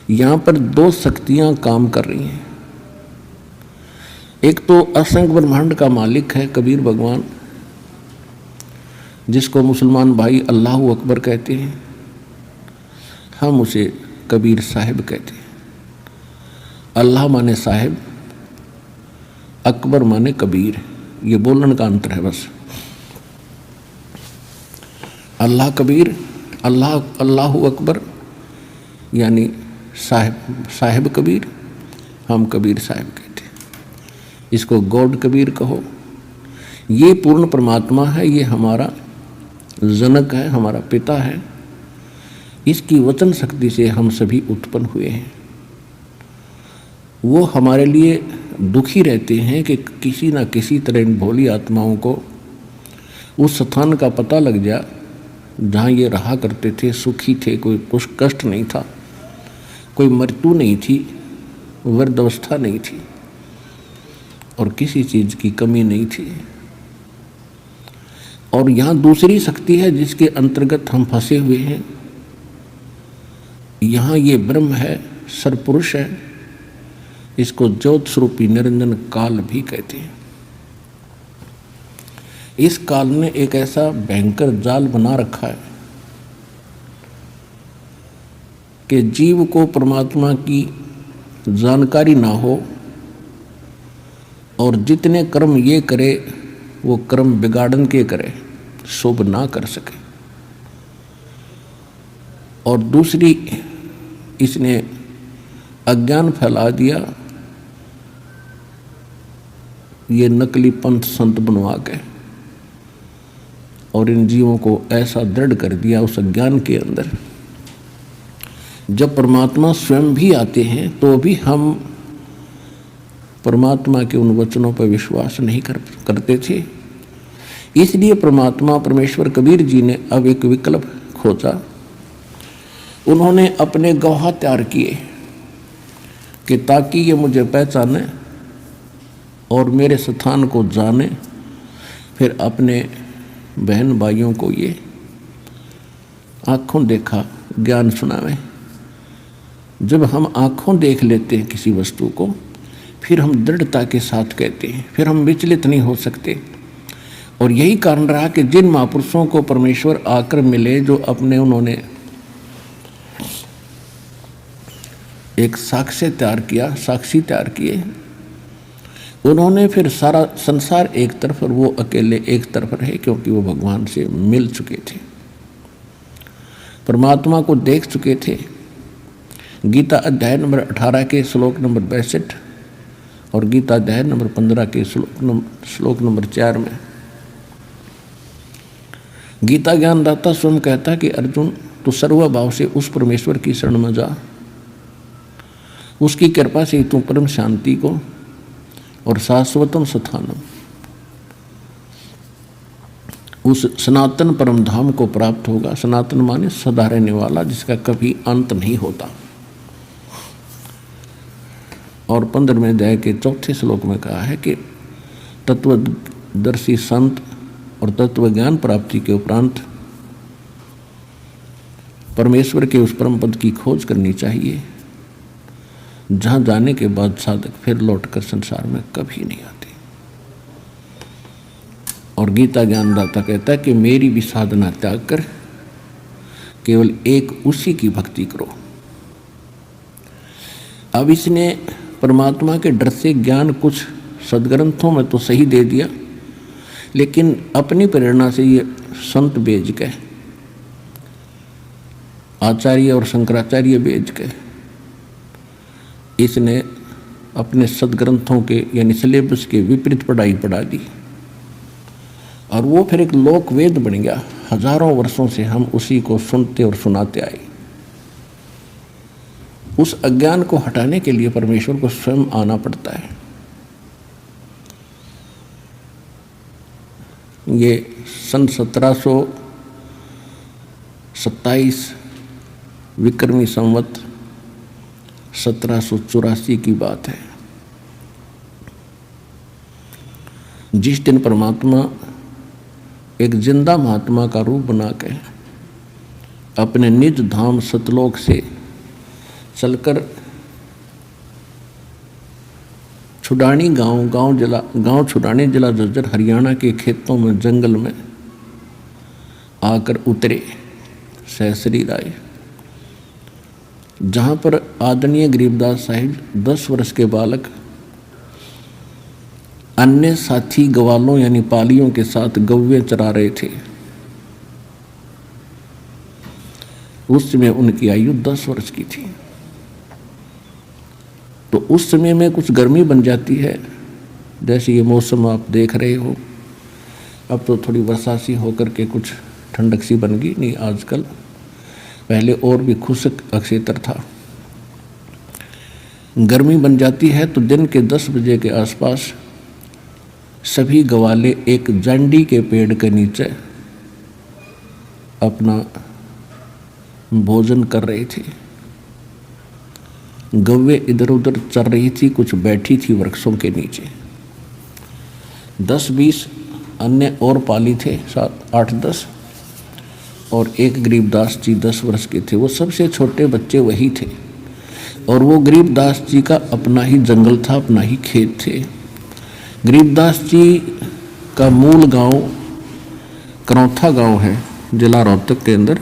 यहाँ पर दो शक्तियाँ काम कर रही हैं। एक तो असंख्य ब्रह्मांड का मालिक है कबीर भगवान, जिसको मुसलमान भाई अल्लाह अकबर कहते हैं, हम उसे कबीर साहिब कहते हैं। अल्लाह माने साहिब, अकबर माने कबीर, ये बोलने का अंतर है बस। अल्लाह कबीर, अल्लाह अकबर यानी साहिब कबीर, हम कबीर साहिब कहते हैं। इसको गॉड कबीर कहो। ये पूर्ण परमात्मा है, ये हमारा जनक है, हमारा पिता है। इसकी वचन शक्ति से हम सभी उत्पन्न हुए हैं। वो हमारे लिए दुखी रहते हैं कि किसी न किसी तरह इन भोली आत्माओं को उस स्थान का पता लग जा जहाँ ये रहा करते थे, सुखी थे, कोई कुछ कष्ट नहीं था, कोई मृत्यु नहीं थी, वृद्धावस्था नहीं थी और किसी चीज़ की कमी नहीं थी। और यहाँ दूसरी शक्ति है जिसके अंतर्गत हम फंसे हुए हैं। यहाँ ये ब्रह्म है, सरपुरुष है, इसको ज्योत स्वरूपी निरंजन काल भी कहते हैं। इस काल ने एक ऐसा भयंकर जाल बना रखा है कि जीव को परमात्मा की जानकारी ना हो और जितने कर्म ये करे वो कर्म बिगाड़न के करे, शुभ ना कर सके। और दूसरी, इसने अज्ञान फैला दिया, ये नकली पंथ संत बनवा के, और इन जीवों को ऐसा दृढ़ कर दिया उस अज्ञान के अंदर। जब परमात्मा स्वयं भी आते हैं तो भी हम परमात्मा के उन वचनों पर विश्वास नहीं करते थे। इसलिए परमात्मा परमेश्वर कबीर जी ने अब एक विकल्प खोजा। उन्होंने अपने गवाह तैयार किए कि ताकि ये मुझे पहचाने और मेरे स्थान को जाने, फिर अपने बहन भाइयों को ये आँखों देखा ज्ञान सुनावे। जब हम आँखों देख लेते हैं किसी वस्तु को, फिर हम दृढ़ता के साथ कहते हैं, फिर हम विचलित नहीं हो सकते। और यही कारण रहा कि जिन महापुरुषों को परमेश्वर आकर मिले, जो अपने उन्होंने एक साक्ष्य तैयार किया, साक्षी तैयार किए, उन्होंने फिर सारा संसार एक तरफ और वो अकेले एक तरफ रहे, क्योंकि वो भगवान से मिल चुके थे, परमात्मा को देख चुके थे। गीता अध्याय नंबर 18 के श्लोक नंबर 62 और गीता अध्याय नंबर 15 के श्लोक नंबर 4 में गीता ज्ञानदाता स्वयं कहता है कि अर्जुन, तू सर्वभाव से उस परमेश्वर की शरण में जा, उसकी कृपा से तू परम शांति को और शाश्वतम स्थानम, उस सनातन परम धाम को प्राप्त होगा। सनातन माने सदा रहने वाला, जिसका कभी अंत नहीं होता। और 15वें अध्याय के 4थे श्लोक में कहा है कि तत्वदर्शी संत और तत्व ज्ञान प्राप्ति के उपरांत परमेश्वर के उस परम पद की खोज करनी चाहिए, जहाँ जाने के बाद साधक फिर लौटकर संसार में कभी नहीं आते। और गीता ज्ञानदाता कहता है कि मेरी भी साधना त्याग कर केवल एक उसी की भक्ति करो। अब इसने परमात्मा के डर से ज्ञान कुछ सदग्रंथों में तो सही दे दिया, लेकिन अपनी प्रेरणा से ये संत बेच के, आचार्य और शंकराचार्य बेच के, इसने अपने सदग्रंथों के यानी सिलेबस के विपरीत पढ़ाई पढ़ा दी, और वो फिर एक लोक वेद बन गया। हजारों वर्षों से हम उसी को सुनते और सुनाते आए। उस अज्ञान को हटाने के लिए परमेश्वर को स्वयं आना पड़ता है। ये सन 1727 विक्रमी संवत 1784 की बात है, जिस दिन परमात्मा एक जिंदा महात्मा का रूप बना के अपने निज धाम सतलोक से चलकर छुडानी गांव छुडानी जिला झज्जर हरियाणा के खेतों में जंगल में आकर उतरे सहसरी आए, जहाँ पर आदरणीय गरीबदास साहिब 10 वर्ष के बालक अन्य साथी ग्वालों यानी पालियों के साथ गौवें चरा रहे थे। उस समय उनकी आयु 10 वर्ष की थी। तो उस समय में कुछ गर्मी बन जाती है, जैसे ये मौसम आप देख रहे हो। अब तो थोड़ी वर्षा सी होकर के कुछ ठंडक सी बन गई, नहीं आजकल, पहले और भी खुश्क अक्षेत्र था। गर्मी बन जाती है तो दिन के 10 बजे के आसपास सभी गवाले एक जांडी के पेड़ के नीचे अपना भोजन कर रहे थे। गौवे इधर उधर चल रही थी, कुछ बैठी थी वृक्षों के नीचे। 10-20 अन्य और पाली थे, 7-8-10, और एक गरीबदास जी 10 वर्ष के थे। वो सबसे छोटे बच्चे वही थे। और वो गरीबदास जी का अपना ही जंगल था, अपना ही खेत थे। गरीबदास जी का मूल गांव करौथा गांव है, जिला रोहतक के अंदर।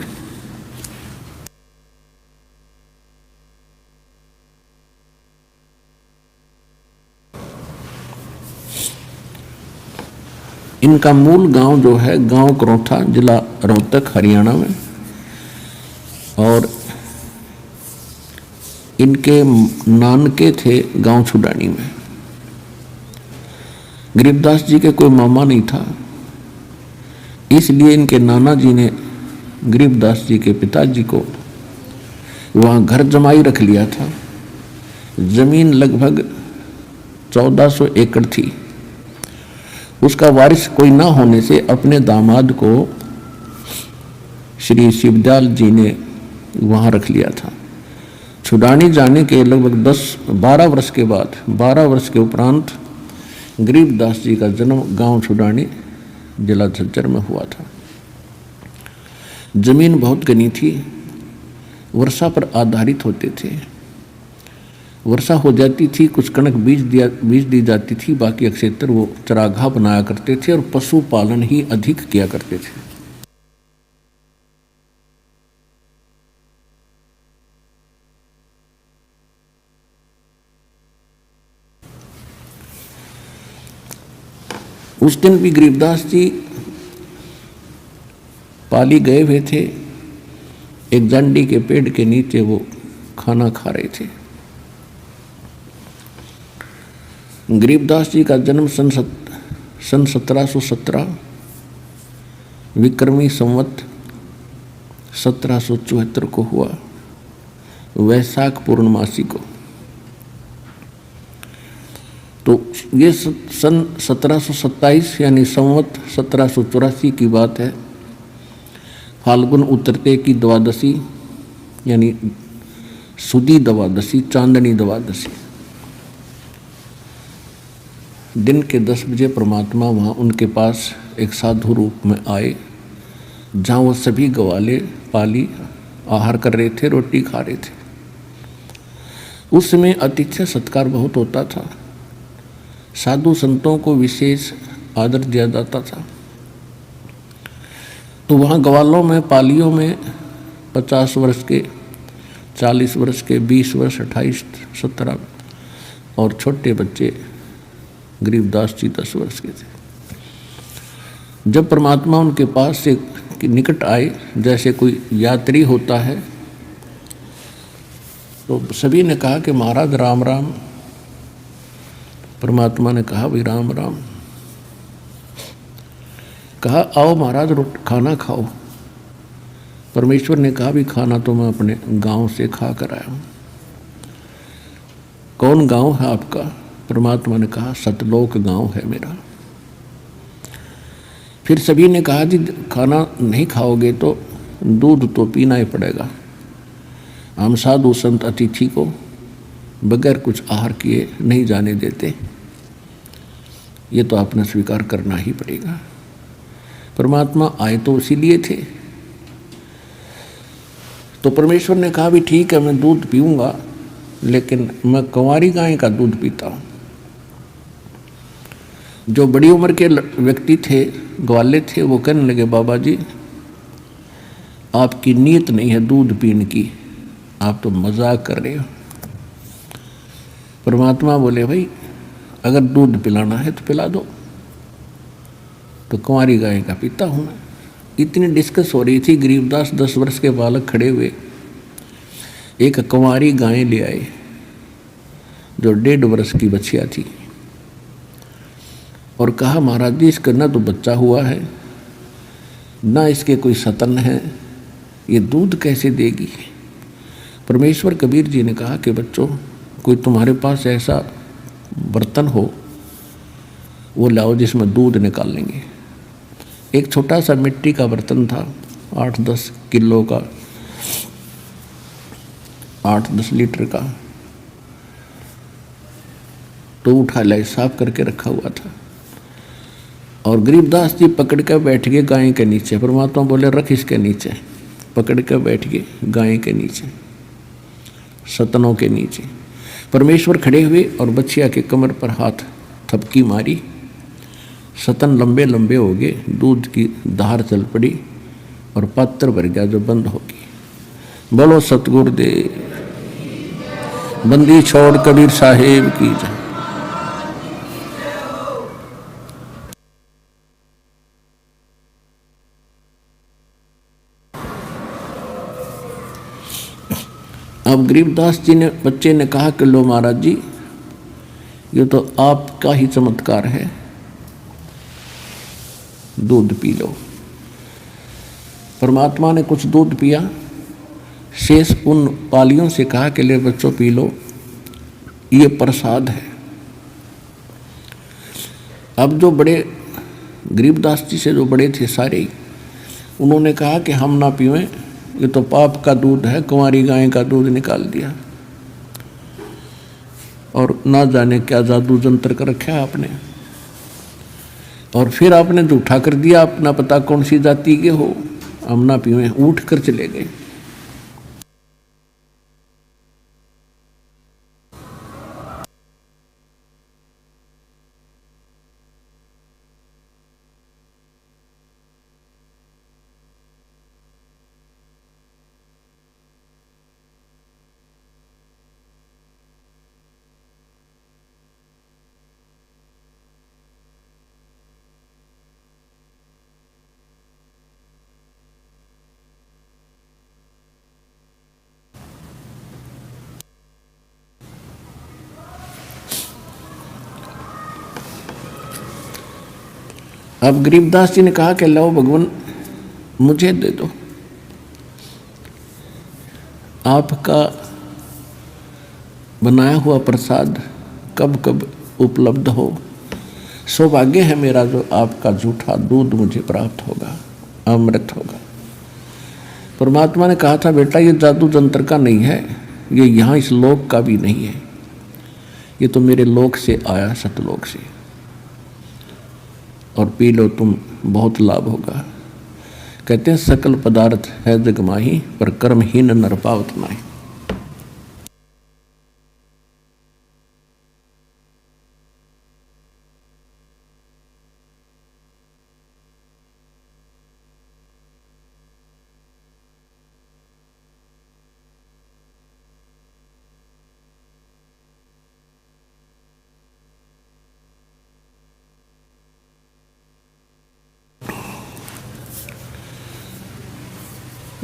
इनका मूल गांव जो है गांव करौथा, जिला रोहतक, हरियाणा में। और इनके नानके थे गांव छुडानी में। गरीबदास जी के कोई मामा नहीं था, इसलिए इनके नाना जी ने गरीबदास जी के पिताजी को वहाँ घर जमाई रख लिया था। जमीन लगभग 1400 एकड़ थी। उसका वारिस कोई ना होने से अपने दामाद को श्री शिवदयाल जी ने वहाँ रख लिया था। छुडानी जाने के लगभग 10-12 वर्ष के बाद, 12 वर्ष के उपरांत गरीबदास जी का जन्म गांव छुडानी, जिला झज्जर में हुआ था। जमीन बहुत घनी थी, वर्षा पर आधारित होते थे। वर्षा हो जाती थी, कुछ कणक बीज दी जाती थी, बाकी क्षेत्र वो चरागाह बनाया करते थे और पशुपालन ही अधिक किया करते थे। उस दिन भी गरीबदास जी पाली गए हुए थे। एक जांडी के पेड़ के नीचे वो खाना खा रहे थे। गरीबदास जी का जन्म सन 1717 विक्रमी संवत 1774 को हुआ, वैशाख पूर्णमासी को। तो ये सन 1727 यानी संवत 1784 की बात है। फाल्गुन उतरते की द्वादशी यानी सुदी द्वादशी, चांदनी द्वादशी, दिन के 10 बजे परमात्मा वहाँ उनके पास एक साधु रूप में आए, जहाँ वो सभी गवाले पाली आहार कर रहे थे, रोटी खा रहे थे। उस समय आतिथ्य सत्कार बहुत होता था। साधु संतों को विशेष आदर दिया जाता था। तो वहाँ ग्वालों में, पालियों में 50 वर्ष के, 40 वर्ष के, 20 वर्ष, 28, 17 और छोटे बच्चे गरीबदास जी 10 वर्ष के थे। जब परमात्मा उनके पास से निकट आए, जैसे कोई यात्री होता है, तो सभी ने कहा कि महाराज राम राम। परमात्मा ने कहा भाई राम राम। कहा आओ महाराज खाना खाओ। परमेश्वर ने कहा भी खाना तो मैं अपने गांव से खा कर आया हूँ। कौन गांव है आपका? परमात्मा ने कहा सतलोक गांव है मेरा। फिर सभी ने कहा जी खाना नहीं खाओगे तो दूध तो पीना ही पड़ेगा। हम साधु संत अतिथि को बगैर कुछ आहार किए नहीं जाने देते, ये तो आपने स्वीकार करना ही पड़ेगा। परमात्मा आए तो इसीलिए थे। तो परमेश्वर ने कहा भी ठीक है मैं दूध पीऊँगा, लेकिन मैं कुंवारी गाय का दूध पीता हूँ। जो बड़ी उम्र के व्यक्ति थे, ग्वाले थे, वो कहने लगे बाबा जी आपकी नीयत नहीं है दूध पीने की, आप तो मजाक कर रहे हो। परमात्मा बोले भाई अगर दूध पिलाना है तो पिला दो, तो कुंवारी गाय का पीता हूँ मैं। इतनी डिस्कस हो रही थी, गरीबदास 10 वर्ष के बालक खड़े हुए एक कुंवारी गाय ले आए जो 1.5 वर्ष की बच्चिया थी, और कहा महाराज जी इसका ना तो बच्चा हुआ है ना इसके कोई सतन है, ये दूध कैसे देगी। परमेश्वर कबीर जी ने कहा कि बच्चों कोई तुम्हारे पास ऐसा बर्तन हो वो लाओ जिसमें दूध निकाल लेंगे। एक छोटा सा मिट्टी का बर्तन था, 8-10 किलो का, 8-10 लीटर का, तो उठा लाए, साफ करके रखा हुआ था। और गरीबदास जी पकड़ कर बैठ गए गाय के नीचे। परमात्मा बोले रख इसके नीचे, पकड़ कर बैठ गए गाय के नीचे, सतनों के नीचे। परमेश्वर खड़े हुए और बच्चिया के कमर पर हाथ थपकी मारी, सतन लंबे लंबे हो गए, दूध की धार चल पड़ी और पात्र भर गया जो बंद होगी। बोलो सतगुरुदेव, बंदी छोड़ कबीर साहेब की जय। अब गरीबदास जी ने, बच्चे ने कहा कि लो महाराज जी ये तो आपका ही चमत्कार है, दूध पी लो। परमात्मा ने कुछ दूध पिया, शेष उन पालियों से कहा कि ले बच्चों पी लो, ये प्रसाद है। अब जो बड़े गरीबदास जी से जो बड़े थे सारे, उन्होंने कहा कि हम ना पीवें, ये तो पाप का दूध है, कुंवारी गाय का दूध निकाल दिया और ना जाने क्या जादू जंतर कर रखा है आपने, और फिर आपने झूठा कर दिया, अपना पता कौन सी जाति के हो, हम ना पीवें। उठ कर चले गए। अब गरीबदास जी ने कहा कि लो भगवान मुझे दे दो, आपका बनाया हुआ प्रसाद कब कब उपलब्ध हो, सौभाग्य है मेरा जो आपका झूठा दूध मुझे प्राप्त होगा, अमृत होगा। परमात्मा ने कहा था बेटा ये जादू जंत्र का नहीं है, ये यहाँ इस लोक का भी नहीं है, ये तो मेरे लोक से आया, सतलोक से, और पी लो तुम, बहुत लाभ होगा। कहते हैं सकल पदार्थ है जग माही, पर कर्महीन नर पावत नाहि।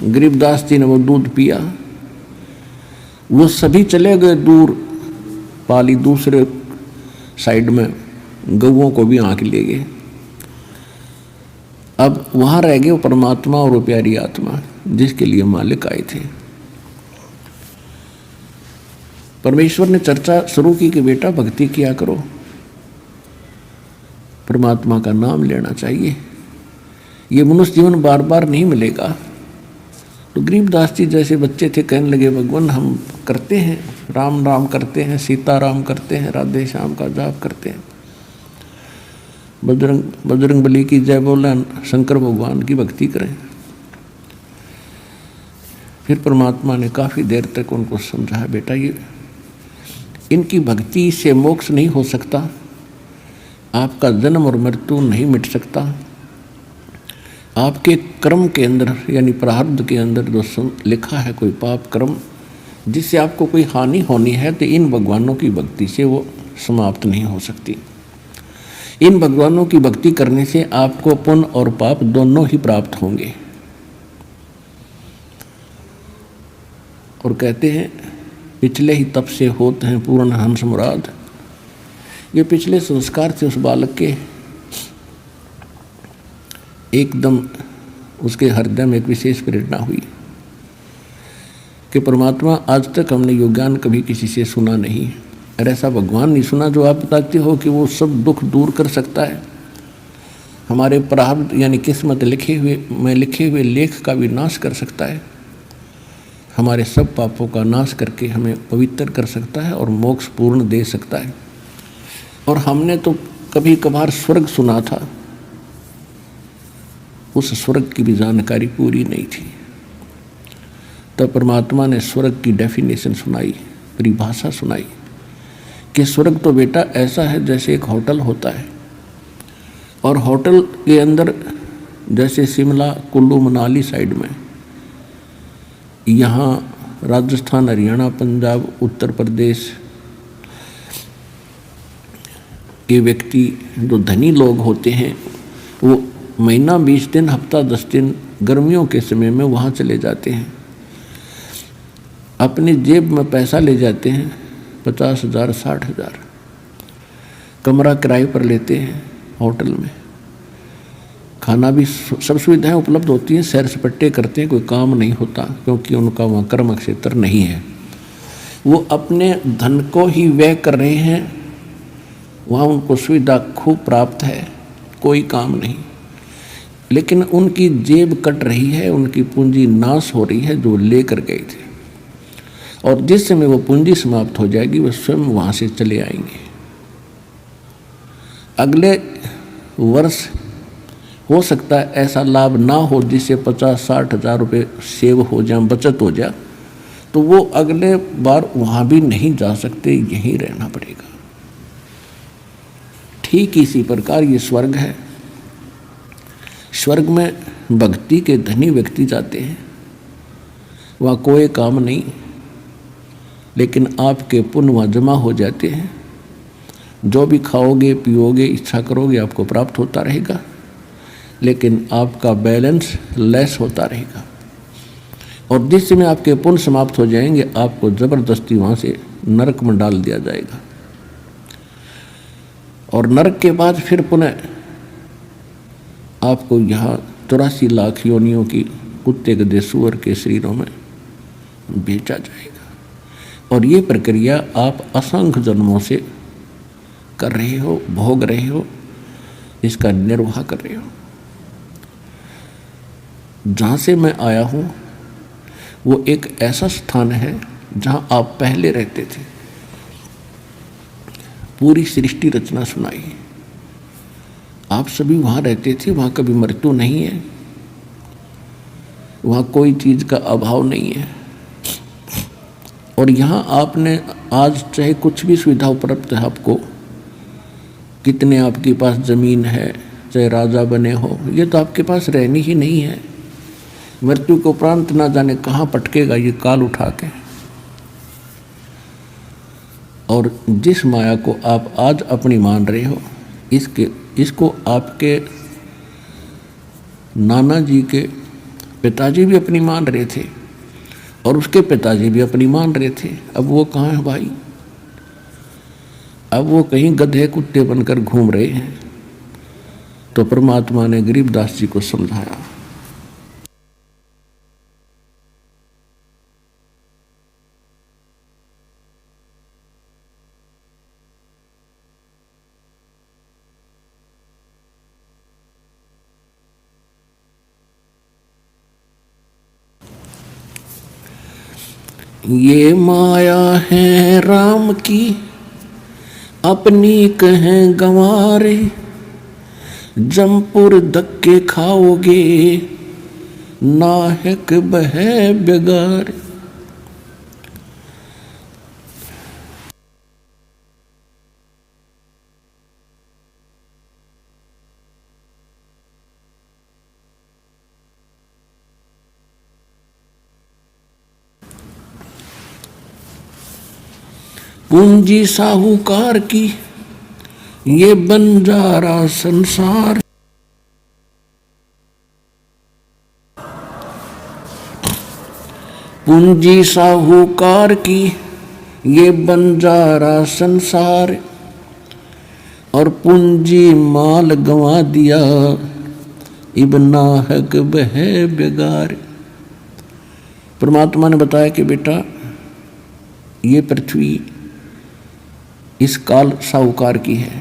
गरीबदास जी ने वो दूध पिया, वो सभी चले गए दूर, पाली दूसरे साइड में गऊओं को भी आंक ले गए। अब वहां रह गए वो परमात्मा और वो प्यारी आत्मा जिसके लिए मालिक आए थे। परमेश्वर ने चर्चा शुरू की कि बेटा भक्ति किया करो, परमात्मा का नाम लेना चाहिए, ये मनुष्य जीवन बार बार नहीं मिलेगा। तो गरीबदास जी जैसे बच्चे थे कहने लगे भगवान हम करते हैं, राम राम करते हैं, सीता राम करते हैं, राधे श्याम का जाप करते हैं, बजरंग बली की जय बोला, शंकर भगवान की भक्ति करें। फिर परमात्मा ने काफ़ी देर तक उनको समझाया बेटा ये इनकी भक्ति से मोक्ष नहीं हो सकता, आपका जन्म और मृत्यु नहीं मिट सकता। आपके कर्म के अंदर यानी प्रारब्ध के अंदर जो लिखा है कोई पाप कर्म जिससे आपको कोई हानि होनी है, तो इन भगवानों की भक्ति से वो समाप्त नहीं हो सकती। इन भगवानों की भक्ति करने से आपको पुण्य और पाप दोनों ही प्राप्त होंगे। और कहते हैं पिछले ही तप से होते हैं पूर्ण हंस मुराद। ये पिछले संस्कार से उस बालक के एकदम उसके हृदय में एक विशेष प्रेरणा हुई कि परमात्मा, आज तक हमने यो ज्ञान कभी किसी से सुना नहीं, और ऐसा भगवान नहीं सुना जो आप बताते हो कि वो सब दुख दूर कर सकता है, हमारे प्रारब्ध यानी किस्मत लिखे हुए लेख का भी नाश कर सकता है, हमारे सब पापों का नाश करके हमें पवित्र कर सकता है और मोक्ष पूर्ण दे सकता है। और हमने तो कभी कभार स्वर्ग सुना था, उस स्वर्ग की भी जानकारी पूरी नहीं थी। तब परमात्मा ने स्वर्ग की डेफिनेशन सुनाई, परिभाषा सुनाई कि स्वर्ग तो बेटा ऐसा है जैसे एक होटल होता है, और होटल के अंदर जैसे शिमला कुल्लू मनाली साइड में, यहाँ राजस्थान हरियाणा पंजाब उत्तर प्रदेश के व्यक्ति जो धनी लोग होते हैं वो महीना 20 दिन हफ्ता 10 दिन गर्मियों के समय में वहाँ चले जाते हैं, अपनी जेब में पैसा ले जाते हैं 50,000 60,000, कमरा किराए पर लेते हैं, होटल में खाना भी सब सुविधाएं उपलब्ध होती हैं, सैर सपट्टे करते हैं, कोई काम नहीं होता क्योंकि उनका वहाँ कर्म क्षेत्र नहीं है। वो अपने धन को ही व्यय कर रहे हैं, वहाँ उनको सुविधा खूब प्राप्त है, कोई काम नहीं, लेकिन उनकी जेब कट रही है, उनकी पूंजी नाश हो रही है जो लेकर गए थे। और जिस समय वो पूंजी समाप्त हो जाएगी वो स्वयं वहाँ से चले आएंगे। अगले वर्ष हो सकता है ऐसा लाभ ना हो जिससे 50-60 हज़ार रुपये सेव हो जाए, बचत हो जाए, तो वो अगले बार वहाँ भी नहीं जा सकते, यहीं रहना पड़ेगा। ठीक इसी प्रकार ये स्वर्ग है। स्वर्ग में भक्ति के धनी व्यक्ति जाते हैं, वहाँ कोई काम नहीं, लेकिन आपके पुण्य वहाँ जमा हो जाते हैं। जो भी खाओगे पियोगे इच्छा करोगे आपको प्राप्त होता रहेगा, लेकिन आपका बैलेंस लेस होता रहेगा। और जिस समय आपके पुण्य समाप्त हो जाएंगे आपको ज़बरदस्ती वहाँ से नरक में डाल दिया जाएगा। और नरक के बाद फिर पुनः आपको यहाँ 84 लाख योनियों की कुत्ते गधे सूअर के शरीरों में बेचा जाएगा। और ये प्रक्रिया आप असंख्य जन्मों से कर रहे हो, भोग रहे हो, इसका निर्वाह कर रहे हो। जहाँ से मैं आया हूँ वो एक ऐसा स्थान है जहाँ आप पहले रहते थे। पूरी सृष्टि रचना सुनाई, आप सभी वहाँ रहते थे, वहाँ कभी मृत्यु नहीं है, वहाँ कोई चीज़ का अभाव नहीं है। और यहाँ आपने आज चाहे कुछ भी सुविधा उपलब्ध है आपको, कितने आपके पास ज़मीन है, चाहे राजा बने हो, ये तो आपके पास रहनी ही नहीं है। मृत्यु के उपरांत ना जाने कहाँ पटकेगा ये काल उठा के। और जिस माया को आप आज अपनी मान रहे हो, इसको आपके नाना जी के पिताजी भी अपनी मान रहे थे और उसके पिताजी भी अपनी मान रहे थे। अब वो कहाँ है भाई? अब वो कहीं गधे कुत्ते बनकर घूम रहे हैं। तो परमात्मा ने गरीबदास जी को समझाया। ये माया है राम की अपनी कहें गंवारे, जमपुर धक्के खाओगे नाहक बहे बेगारे। पूंजी साहूकार की ये बंजारा संसार। पूंजी साहूकार की ये बंजारा संसार, और पूंजी माल गंवा दिया इब नाहक बह बेगार। परमात्मा ने बताया कि बेटा ये पृथ्वी इस काल साहूकार की है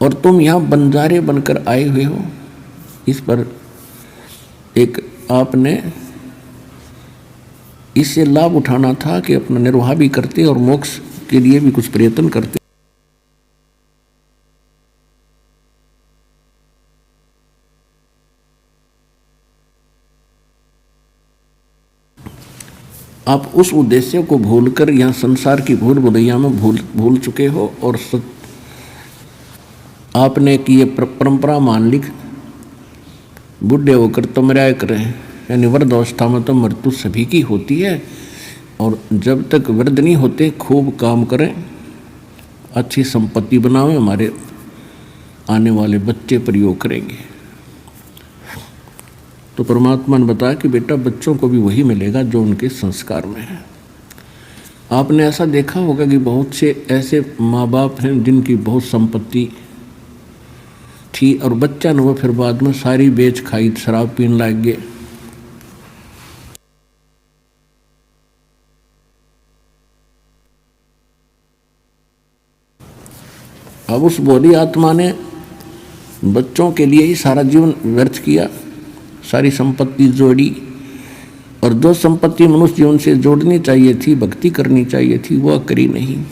और तुम यहाँ बंजारे बनकर आए हुए हो। इस पर एक आपने इससे लाभ उठाना था कि अपना निर्वाह भी करते और मोक्ष के लिए भी कुछ प्रयत्न करते। आप उस उद्देश्य को भूलकर यहाँ संसार की भूल भुलैया में भूल चुके हो और आपने कि ये परंपरा मान ली बूढ़े होकर तमराय करें, यानी वृद्ध अवस्था में तो मृत्यु सभी की होती है, और जब तक वृद्ध नहीं होते खूब काम करें, अच्छी संपत्ति बनावें, हमारे आने वाले बच्चे प्रयोग करेंगे। तो परमात्मा ने बताया कि बेटा बच्चों को भी वही मिलेगा जो उनके संस्कार में है। आपने ऐसा देखा होगा कि बहुत से ऐसे माँ बाप हैं जिनकी बहुत संपत्ति थी और बच्चा ने वो फिर बाद में सारी बेच खाई, शराब पीने लग गए। अब उस बोधी आत्मा ने बच्चों के लिए ही सारा जीवन व्यर्थ किया, सारी संपत्ति जोड़ी, और जो संपत्ति मनुष्य जीवन से जोड़नी चाहिए थी, भक्ति करनी चाहिए थी, वह करी नहीं।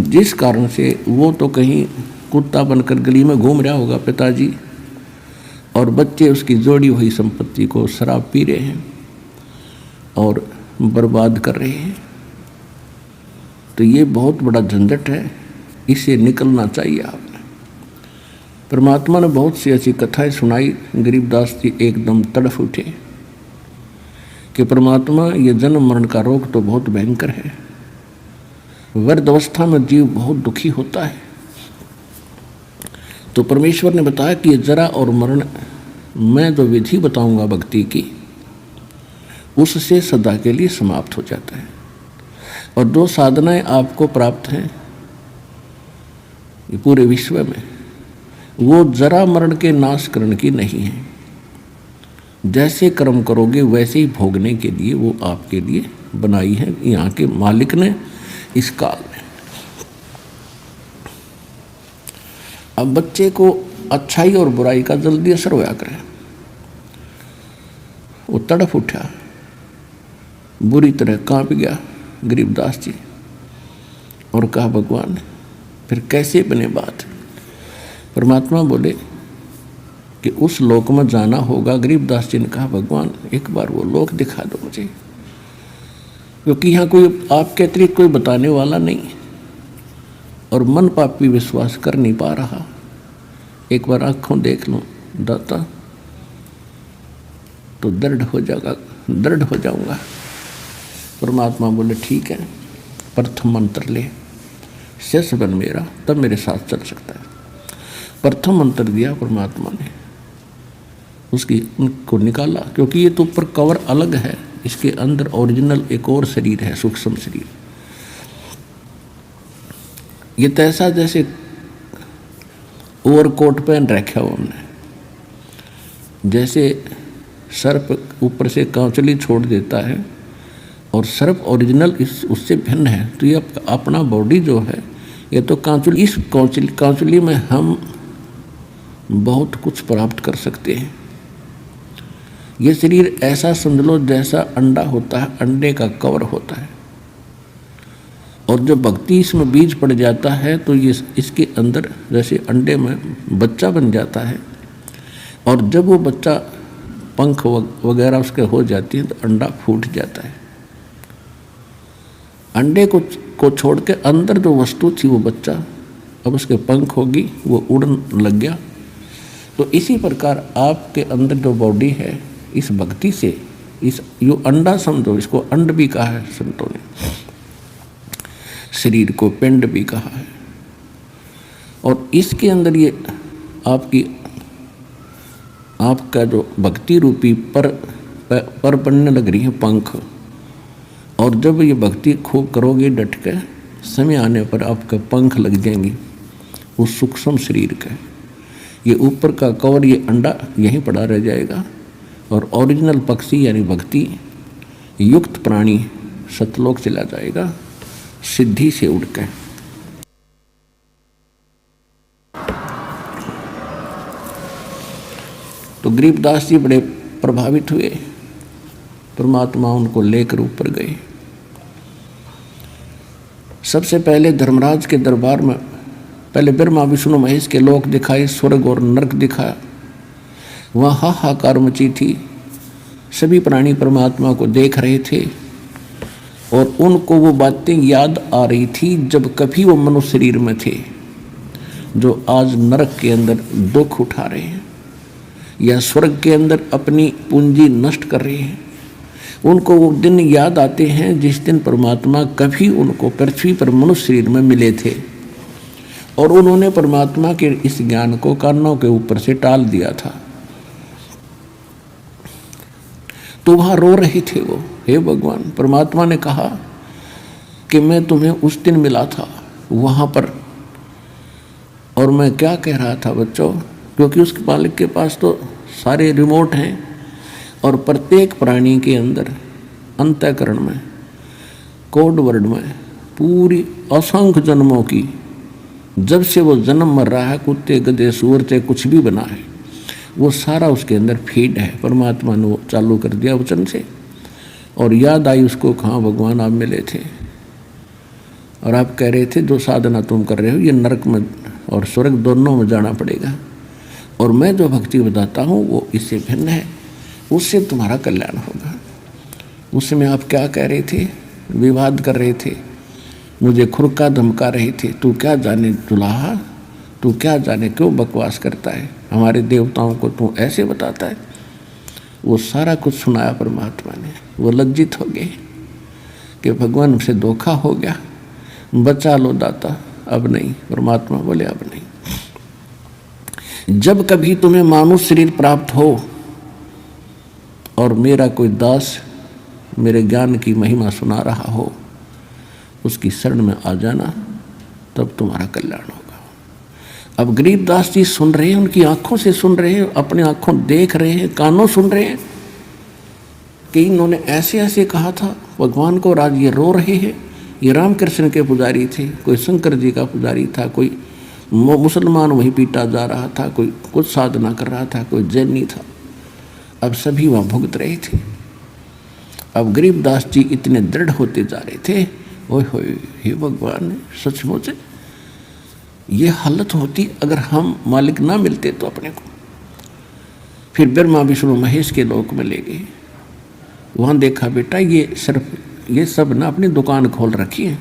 जिस कारण से वो तो कहीं कुत्ता बनकर गली में घूम रहा होगा पिताजी, और बच्चे उसकी जोड़ी हुई संपत्ति को शराब पी रहे हैं और बर्बाद कर रहे हैं। तो ये बहुत बड़ा झंझट है, इसे निकलना चाहिए आपने। परमात्मा ने बहुत सी ऐसी कथाएं सुनाई, गरीबदास जी एकदम तड़फ उठे कि परमात्मा ये जन्म मरण का रोग तो बहुत भयंकर है, वृद्ध अवस्था में जीव बहुत दुखी होता है। तो परमेश्वर ने बताया कि ये जरा और मरण मैं जो विधि बताऊंगा भक्ति की, उससे सदा के लिए समाप्त हो जाता है। और दो साधनाएं आपको प्राप्त हैं ये पूरे विश्व में, वो जरा मरण के नाश करने की नहीं है। जैसे कर्म करोगे वैसे ही भोगने के लिए वो आपके लिए बनाई है यहाँ के मालिक ने इस काल में। अब बच्चे को अच्छाई और बुराई का जल्दी असर होया करे, वो तड़फ उठा, बुरी तरह कांप गया गरीबदास जी, और कहा भगवान फिर कैसे बने बात। परमात्मा बोले कि उस लोक में जाना होगा। गरीबदास जी ने कहा भगवान एक बार वो लोक दिखा दो मुझे, क्योंकि यहाँ कोई आपके अतिरिक्त कोई बताने वाला नहीं, और मन पापी विश्वास कर नहीं पा रहा। एक बार आँखों देख लो दाता तो दृढ़ हो जाऊंगा। परमात्मा बोले ठीक है, प्रथम मंत्र ले, शेष बन मेरा, तब मेरे साथ चल सकता है। प्रथम मंत्र दिया परमात्मा ने, उसकी उनको निकाला, क्योंकि ये तो ऊपर कवर अलग है, इसके अंदर ओरिजिनल एक और शरीर है, सूक्ष्म शरीर। ये तो ऐसा जैसे ओवरकोट पहन रखा हो हमने, जैसे सर्प ऊपर से कांचली छोड़ देता है और सर्प ओरिजिनल उससे भिन्न है। तो ये अपना बॉडी जो है ये तो कांचुली, इस कांचुली में हम बहुत कुछ प्राप्त कर सकते हैं। ये शरीर ऐसा समझ लो जैसा अंडा होता है, अंडे का कवर होता है, और जब भक्ति इसमें बीज पड़ जाता है तो ये इसके अंदर जैसे अंडे में बच्चा बन जाता है, और जब वो बच्चा पंख वगैरह उसके हो जाती है तो अंडा फूट जाता है। अंडे को छोड़ के अंदर जो वस्तु थी वो बच्चा, अब उसके पंख होगी, वो उड़न लग गया। तो इसी प्रकार आपके अंदर जो बॉडी है, इस भक्ति से इस यो अंडा समझो, इसको अंड भी कहा है संतों ने, शरीर को पिंड भी कहा है। और इसके अंदर ये आपका जो भक्ति रूपी पर बनने लग रही है पंख, और जब ये भक्ति खूब करोगे डट के, समय आने पर आपके पंख लग जाएंगे उस सूक्ष्म शरीर का। ये ऊपर का कवर, ये अंडा यहीं पड़ा रह जाएगा, और ओरिजिनल पक्षी यानी भक्ति युक्त प्राणी सतलोक चला जाएगा सिद्धि से उड़कर। तो गरीबदास जी बड़े प्रभावित हुए, परमात्मा उनको लेकर ऊपर गए। सबसे पहले धर्मराज के दरबार में पहले ब्रह्मा विष्णु महेश के लोक दिखाए, स्वर्ग और नरक दिखाया। वहाँ हाहाकार मची थी, सभी प्राणी परमात्मा को देख रहे थे और उनको वो बातें याद आ रही थी जब कभी वो मनुष्य शरीर में थे, जो आज नरक के अंदर दुख उठा रहे हैं या स्वर्ग के अंदर अपनी पूंजी नष्ट कर रहे हैं। उनको वो दिन याद आते हैं जिस दिन परमात्मा कभी उनको पृथ्वी पर मनुष्य शरीर में मिले थे और उन्होंने परमात्मा के इस ज्ञान को कानों के ऊपर से टाल दिया था। तो वहाँ रो रहे थे वो, हे भगवान, परमात्मा ने कहा कि मैं तुम्हें उस दिन मिला था वहाँ पर, और मैं क्या कह रहा था बच्चों, क्योंकि उसके मालिक के पास तो सारे रिमोट हैं और प्रत्येक प्राणी के अंदर अंतःकरण में कोड वर्ड में पूरी असंख्य जन्मों की, जब से वो जन्म मर रहा है, कुत्ते गधे सूअर से कुछ भी बना है, वो सारा उसके अंदर फीड है। परमात्मा ने वो चालू कर दिया वचन से, और याद आई उसको, कहाँ भगवान आप मिले थे और आप कह रहे थे जो साधना तुम कर रहे हो ये नरक में और स्वर्ग दोनों में जाना पड़ेगा, और मैं जो भक्ति बताता हूँ वो इससे भिन्न है, उससे तुम्हारा कल्याण होगा। उसमें आप क्या कह रहे थे, विवाद कर रहे थे, मुझे खुरका धमका रहे थे, तू क्या जाने दुल्हा, तू क्या जाने क्यों बकवास करता है, हमारे देवताओं को तू ऐसे बताता है। वो सारा कुछ सुनाया परमात्मा ने। वो लज्जित हो गए कि भगवान हमसे धोखा हो गया, बचा लो दाता, अब नहीं। परमात्मा बोले अब नहीं। जब कभी तुम्हें मानुष शरीर प्राप्त हो और मेरा कोई दास मेरे ज्ञान की महिमा सुना रहा हो, उसकी शरण में आ जाना, तब तुम्हारा कल्याण होगा। अब गरीबदास जी सुन रहे हैं, उनकी आंखों से सुन रहे हैं, अपने आंखों देख रहे हैं, कानों सुन रहे हैं कि इन्होंने ऐसे ऐसे कहा था भगवान को, और आज ये रो रहे हैं। ये रामकृष्ण के पुजारी थे, कोई शंकर जी का पुजारी था, कोई मुसलमान वहीं पीटा जा रहा था, कोई कुछ साधना कर रहा था, कोई जैनी था। अब सभी वहाँ भुगत रहे थे। अब गरीबदास जी इतने दृढ़ होते जा रहे थे, ओए होए, हे भगवान, सचमुच ये हालत होती अगर हम मालिक ना मिलते तो अपने को। फिर ब्रह्मा विष्णु महेश के लोक में ले गए। वहाँ देखा बेटा ये सब ना अपनी दुकान खोल रखी है।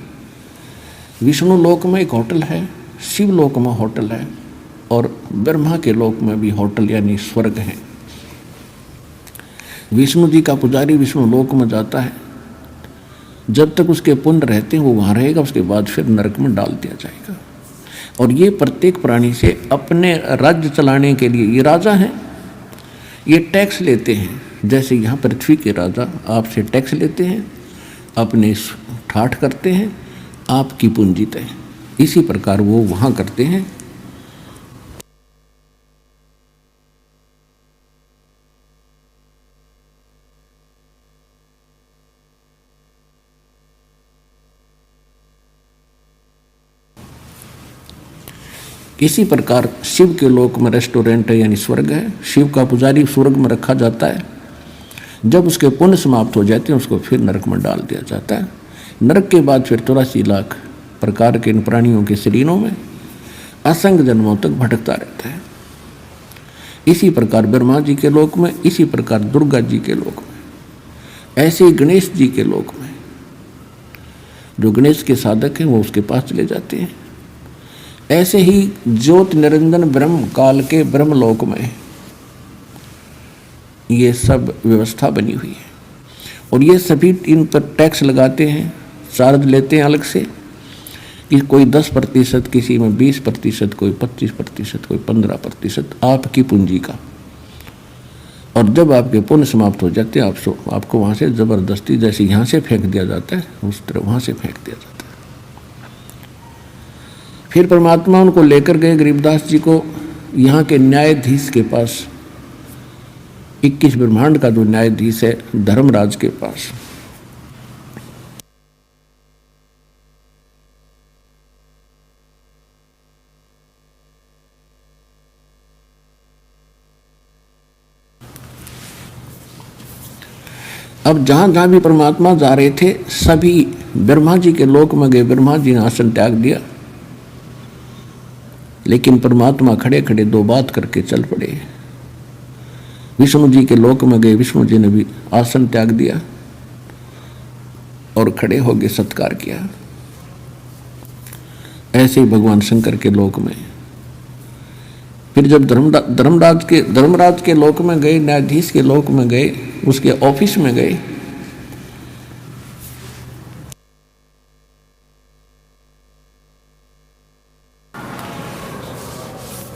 विष्णु लोक में एक होटल है, शिव लोक में होटल है, और ब्रह्मा के लोक में भी होटल यानी स्वर्ग है। विष्णु जी का पुजारी विष्णु लोक में जाता है, जब तक उसके पुण्य रहते हैं वो वहाँ रहेगा, उसके बाद फिर नरक में डाल दिया जाएगा। और ये प्रत्येक प्राणी से अपने राज्य चलाने के लिए, ये राजा हैं, ये टैक्स लेते हैं। जैसे यहाँ पृथ्वी के राजा आपसे टैक्स लेते हैं, अपने ठाठ करते हैं, आपकी पूंजी तय, इसी प्रकार वो वहाँ करते हैं। इसी प्रकार शिव के लोक में रेस्टोरेंट है यानी स्वर्ग है। शिव का पुजारी स्वर्ग में रखा जाता है, जब उसके पुण्य समाप्त हो जाते हैं उसको फिर नरक में डाल दिया जाता है। नरक के बाद फिर 84 लाख प्रकार के इन प्राणियों के शरीरों में असंख्य जन्मों तक भटकता रहता है। इसी प्रकार ब्रह्मा जी के लोक में, इसी प्रकार दुर्गा जी के लोक में, ऐसे ही गणेश जी के लोक में जो गणेश के साधक हैं वो उसके पास चले जाते हैं। ऐसे ही ज्योत निरंजन ब्रह्म काल के ब्रह्मलोक में ये सब व्यवस्था बनी हुई है और ये सभी इन पर टैक्स लगाते हैं, चार्ज लेते हैं अलग से, कि कोई 10%, किसी में 20%, कोई 25%, कोई 15% आपकी पूंजी का। और जब आपके पुण्य समाप्त हो जाते हैं आपको वहाँ से ज़बरदस्ती, जैसे यहाँ से फेंक दिया जाता है उस तरह वहाँ से फेंक दिया जाता है। फिर परमात्मा उनको लेकर गए गरीबदास जी को यहाँ के न्यायाधीश के पास, 21 ब्रह्मांड का जो न्यायाधीश है धर्मराज के पास। अब जहाँ जहाँ भी परमात्मा जा रहे थे सभी ब्रह्मा जी के लोक में गए। ब्रह्मा जी ने आसन त्याग दिया, लेकिन परमात्मा खड़े खड़े 2 बात करके चल पड़े। विष्णु जी के लोक में गए, विष्णु जी ने भी आसन त्याग दिया और खड़े हो गए, सत्कार किया। ऐसे ही भगवान शंकर के लोक में। फिर जब धर्मराज के लोक में गए, न्यायाधीश के लोक में गए, उसके ऑफिस में गए,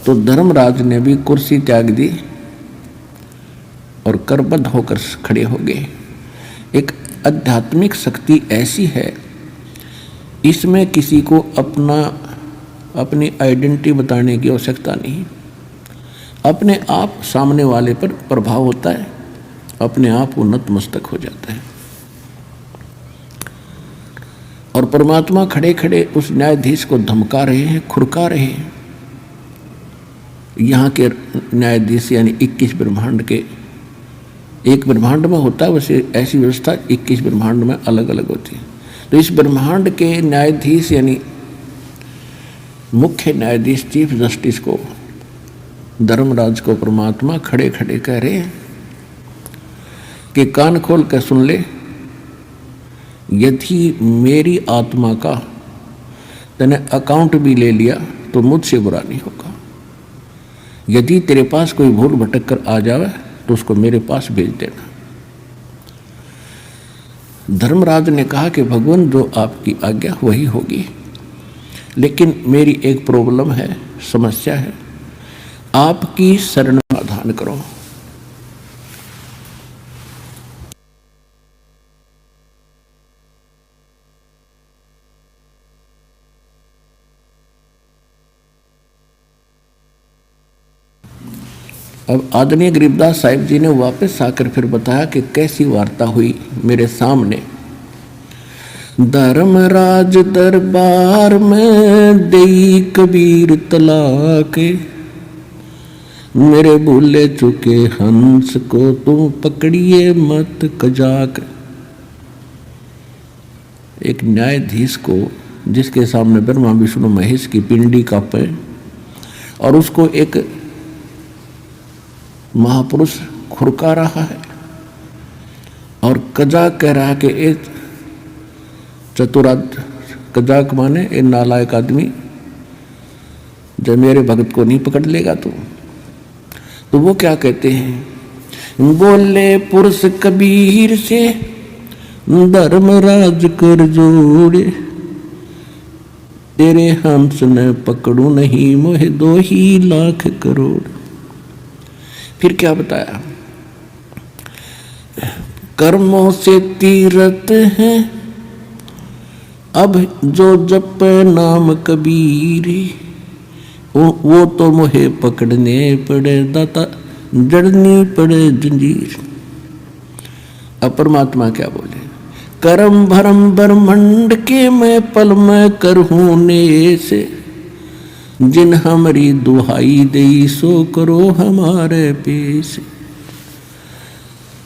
तो धर्मराज ने भी कुर्सी त्याग दी और करबद्ध होकर खड़े हो गए। एक आध्यात्मिक शक्ति ऐसी है, इसमें किसी को अपनी आइडेंटिटी बताने की आवश्यकता नहीं। अपने आप सामने वाले पर प्रभाव होता है, अपने आप वो नतमस्तक हो जाता है। और परमात्मा खड़े खड़े उस न्यायाधीश को धमका रहे हैं, खुरका रहे हैं। यहाँ के न्यायाधीश यानी 21 ब्रह्मांड के, एक ब्रह्मांड में होता है वैसे ऐसी व्यवस्था 21 ब्रह्मांड में अलग अलग होती है। तो इस ब्रह्मांड के न्यायाधीश यानी मुख्य न्यायाधीश चीफ जस्टिस को, धर्मराज को परमात्मा खड़े खड़े कह रहे हैं कि कान खोल कर सुन ले, यदि मेरी आत्मा का तूने अकाउंट भी ले लिया तो मुझसे बुरा नहीं होगा। यदि तेरे पास कोई भूल भटक कर आ जावे तो उसको मेरे पास भेज देना। धर्मराज ने कहा कि भगवान जो आपकी आज्ञा वही होगी, लेकिन मेरी एक प्रॉब्लम है, समस्या है, आपकी शरण में समाधान करो। अब आदरणीय गरीबदास साहिब जी ने वापस आकर फिर बताया कि कैसी वार्ता हुई मेरे सामने। धर्मराज दरबार में देई कबीर तलाक, मेरे भूले चुके हंस को तुम पकड़िए मत कजाक। एक न्यायाधीश को जिसके सामने ब्रह्मा विष्णु महेश की पिंडी कांपे और उसको एक महापुरुष खुरका रहा है और कजाक कह रहा है कि एक चतुराद, कजाक माने ए नालायक आदमी, जब मेरे भगत को नहीं पकड़ लेगा तो वो क्या कहते हैं, बोले पुरुष कबीर से धर्मराज कर जोड़े, तेरे हंस न पकड़ू नहीं मोहे 2 ही लाख करोड़। फिर क्या बताया, कर्मों से तीरथ है अब जो जप नाम कबीर, वो तो मोहे पकड़ने पड़े दाता, जड़नी पड़े जंजीर। अब परमात्मा क्या बोले, करम भरम ब्रह्मंड के मैं पल में करहूँ ने से, जिन हमारी दुहाई दई सो करो हमारे पेश।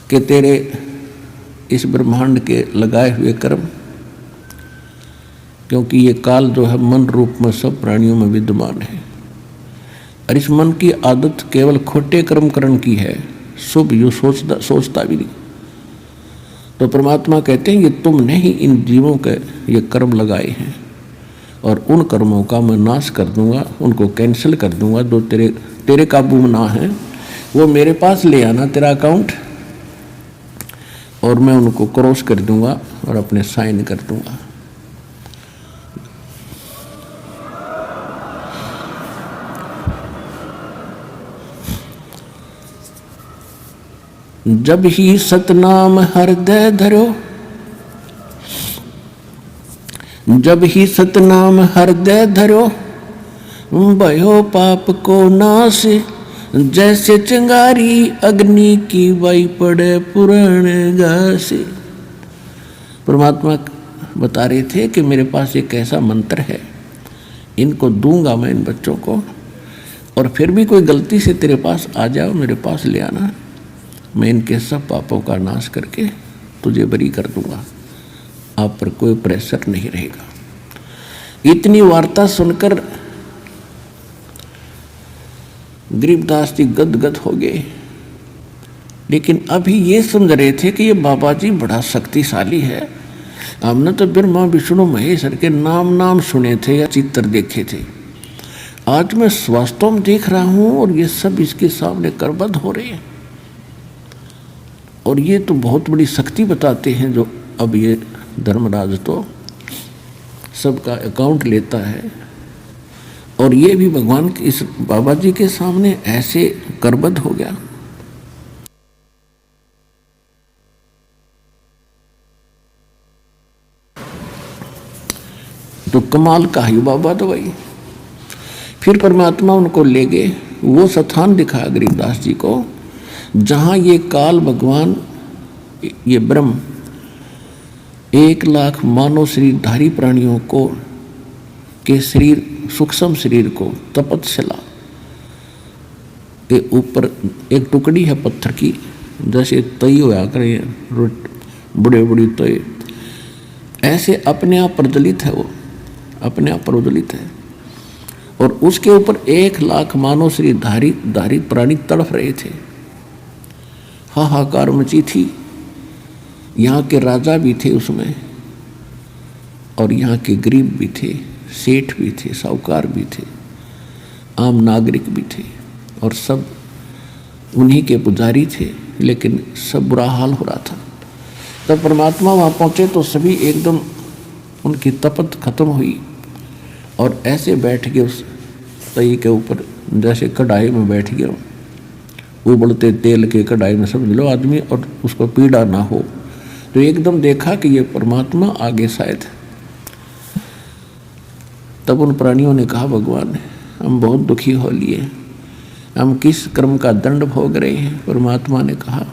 कि तेरे इस ब्रह्मांड के लगाए हुए कर्म, क्योंकि ये काल जो है मन रूप में सब प्राणियों में विद्यमान है, और इस मन की आदत केवल खोटे कर्म करने की है, शुभ यू सोचता भी नहीं। तो परमात्मा कहते हैं ये तुमने ही इन जीवों के ये कर्म लगाए हैं, और उन कर्मों का मैं नाश कर दूंगा, उनको कैंसिल कर दूंगा। जो तेरे काबू में ना है वो मेरे पास ले आना तेरा अकाउंट, और मैं उनको क्रॉस कर दूंगा और अपने साइन कर दूंगा। जब ही सतनाम हृदय धरो, जब ही सतनाम हृदय धरो, भयो पाप को नाश, जैसे चिंगारी अग्नि की वाई पड़े पुराण घास। परमात्मा बता रहे थे कि मेरे पास एक ऐसा मंत्र है, इनको दूंगा मैं इन बच्चों को, और फिर भी कोई गलती से तेरे पास आ जाओ, मेरे पास ले आना, मैं इनके सब पापों का नाश करके तुझे बरी कर दूंगा, आप पर कोई प्रेशर नहीं रहेगा। इतनी वार्ता सुनकर गरीबदास जी गदगद हो गए, लेकिन अभी ये समझ रहे थे कि ये बाबा जी बड़ा शक्तिशाली है। हमने तो ब्रह्मा विष्णु महेश्वर के नाम सुने थे या चित्र देखे थे, आज मैं वास्तव में देख रहा हूँ और ये सब इसके सामने करबद्ध हो रहे हैं, और ये तो बहुत बड़ी शक्ति बताते हैं। जो अब ये धर्मराज तो सबका अकाउंट लेता है, और ये भी भगवान के इस बाबा जी के सामने ऐसे करबद्ध हो गया। तो कमाल का ही बाबा तो भाई। फिर परमात्मा उनको ले गए, वो स्थान दिखाया गरीबदास जी को जहाँ ये काल भगवान, ये ब्रह्म 1,00,000 मानव शरीरधारी प्राणियों को के शरीर, सूक्ष्म शरीर को तपस्या के ऊपर एक टुकड़ी है पत्थर की, जैसे तई होया करे बड़े बड़ी तय, ऐसे अपने आप प्रज्वलित है, वो अपने आप प्रज्वलित है, और उसके ऊपर 1,00,000 मानव शरीरधारी प्राणी तड़फ रहे थे। हाहाकार मची थी। यहाँ के राजा भी थे उसमें, और यहाँ के गरीब भी थे, सेठ भी थे, साहूकार भी थे, आम नागरिक भी थे, और सब उन्हीं के पुजारी थे, लेकिन सब बुरा हाल हो रहा था। तब परमात्मा वहाँ पहुँचे तो सभी एकदम उनकी तपत खत्म हुई, और ऐसे बैठ गए उस तई के ऊपर जैसे कढ़ाई में बैठ गया, उबलते तेल के कढ़ाई में समझ लो आदमी, और उसको पीड़ा ना हो। तो एकदम देखा कि ये परमात्मा आगे शायद। तब उन प्राणियों ने कहा, भगवान हम बहुत दुखी हो लिए, हम किस कर्म का दंड भोग रहे हैं। परमात्मा ने कहा,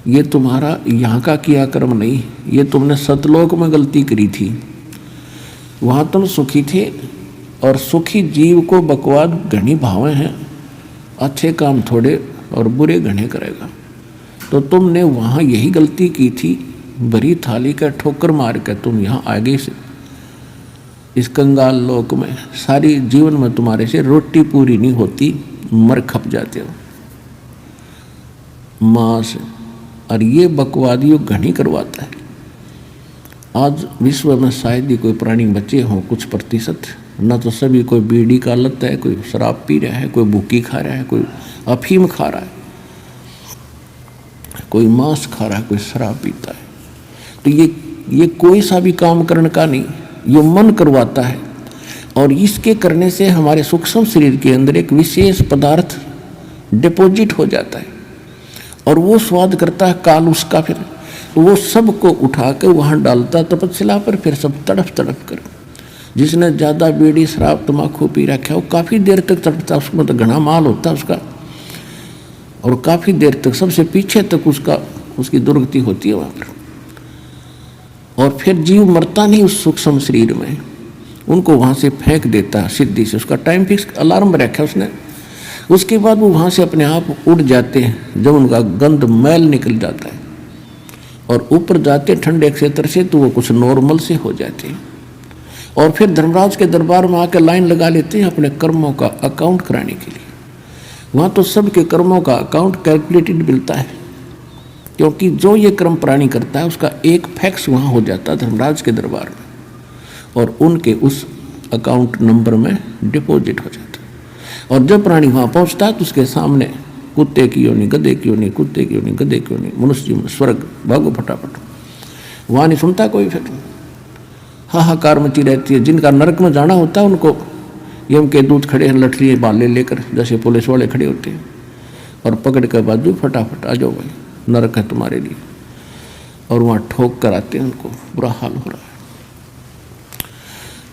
ये तुम्हारा यहाँ का किया कर्म नहीं, ये तुमने सतलोक में गलती करी थी, वहाँ तुम सुखी थे, और सुखी जीव को बकवाद घनी भावें हैं, अच्छे काम थोड़े और बुरे घने करेगा। तो तुमने वहाँ यही गलती की थी, भरी थाली का ठोकर मार कर तुम यहाँ आगे से इस कंगाल लोक में सारी जीवन में तुम्हारे से रोटी पूरी नहीं होती, मर खप जाते हो मांस, और ये बकवादियों घनी करवाता है। आज विश्व में शायद ही कोई प्राणी बचे हों कुछ प्रतिशत, न तो सभी, कोई बीड़ी का लत है, कोई शराब पी रहा है, कोई भूकी खा रहा है, कोई अफीम खा रहा है, कोई मांस खा रहा है, कोई शराब पीता है। तो ये कोई सा भी काम करने का नहीं, ये मन करवाता है, और इसके करने से हमारे सूक्ष्म शरीर के अंदर एक विशेष पदार्थ डिपॉजिट हो जाता है, और वो स्वाद करता है काल उसका। फिर वो सबको उठा कर वहाँ डालता तपस्या पर, फिर सब तड़फ तड़फ कर। जिसने ज़्यादा बीड़ी शराब तम्बाकू पी रखा है वो काफ़ी देर तक तड़पता, उसमें तो घना माल होता है उसका, और काफ़ी देर तक सबसे पीछे तक उसकी दुर्गति होती है वहाँ पर। और फिर जीव मरता नहीं उस सूक्ष्म शरीर में, उनको वहाँ से फेंक देता है सिद्धि से, उसका टाइम फिक्स अलार्म रखा है उसने। उसके बाद वो वहाँ से अपने आप उड़ जाते हैं, जब उनका गंध मैल निकल जाता है और ऊपर जाते ठंडे क्षेत्र से, तो वो कुछ नॉर्मल से हो जाते हैं, और फिर धर्मराज के दरबार में आकर लाइन लगा लेते हैं अपने कर्मों का अकाउंट कराने के लिए। वहाँ तो सबके कर्मों का अकाउंट कैलकुलेटेड मिलता है, क्योंकि जो ये कर्म प्राणी करता है उसका एक फैक्स वहाँ हो जाता है धर्मराज के दरबार में, और उनके उस अकाउंट नंबर में डिपॉजिट हो जाता है। और जब प्राणी वहाँ पहुँचता है तो उसके सामने कुत्ते की योनि, गधे की योनि, कुत्ते की योनि, गधे की योनि, मनुष्य में स्वर्ग, भागो फटाफट। वहाँ नहीं सुनता कोई, फिर हाहाकार मची रहती है। जिनका नरक में जाना होता है उनको यम के दूत खड़े हैं लठड़ी बाले लेकर, जैसे पुलिस वाले खड़े होते हैं, और पकड़ कर बाजू फटाफट आ जाओ भाई, नरक है तुम्हारे लिए। और वहाँ ठोक कर आते हैं, उनको बुरा हाल हो रहा है।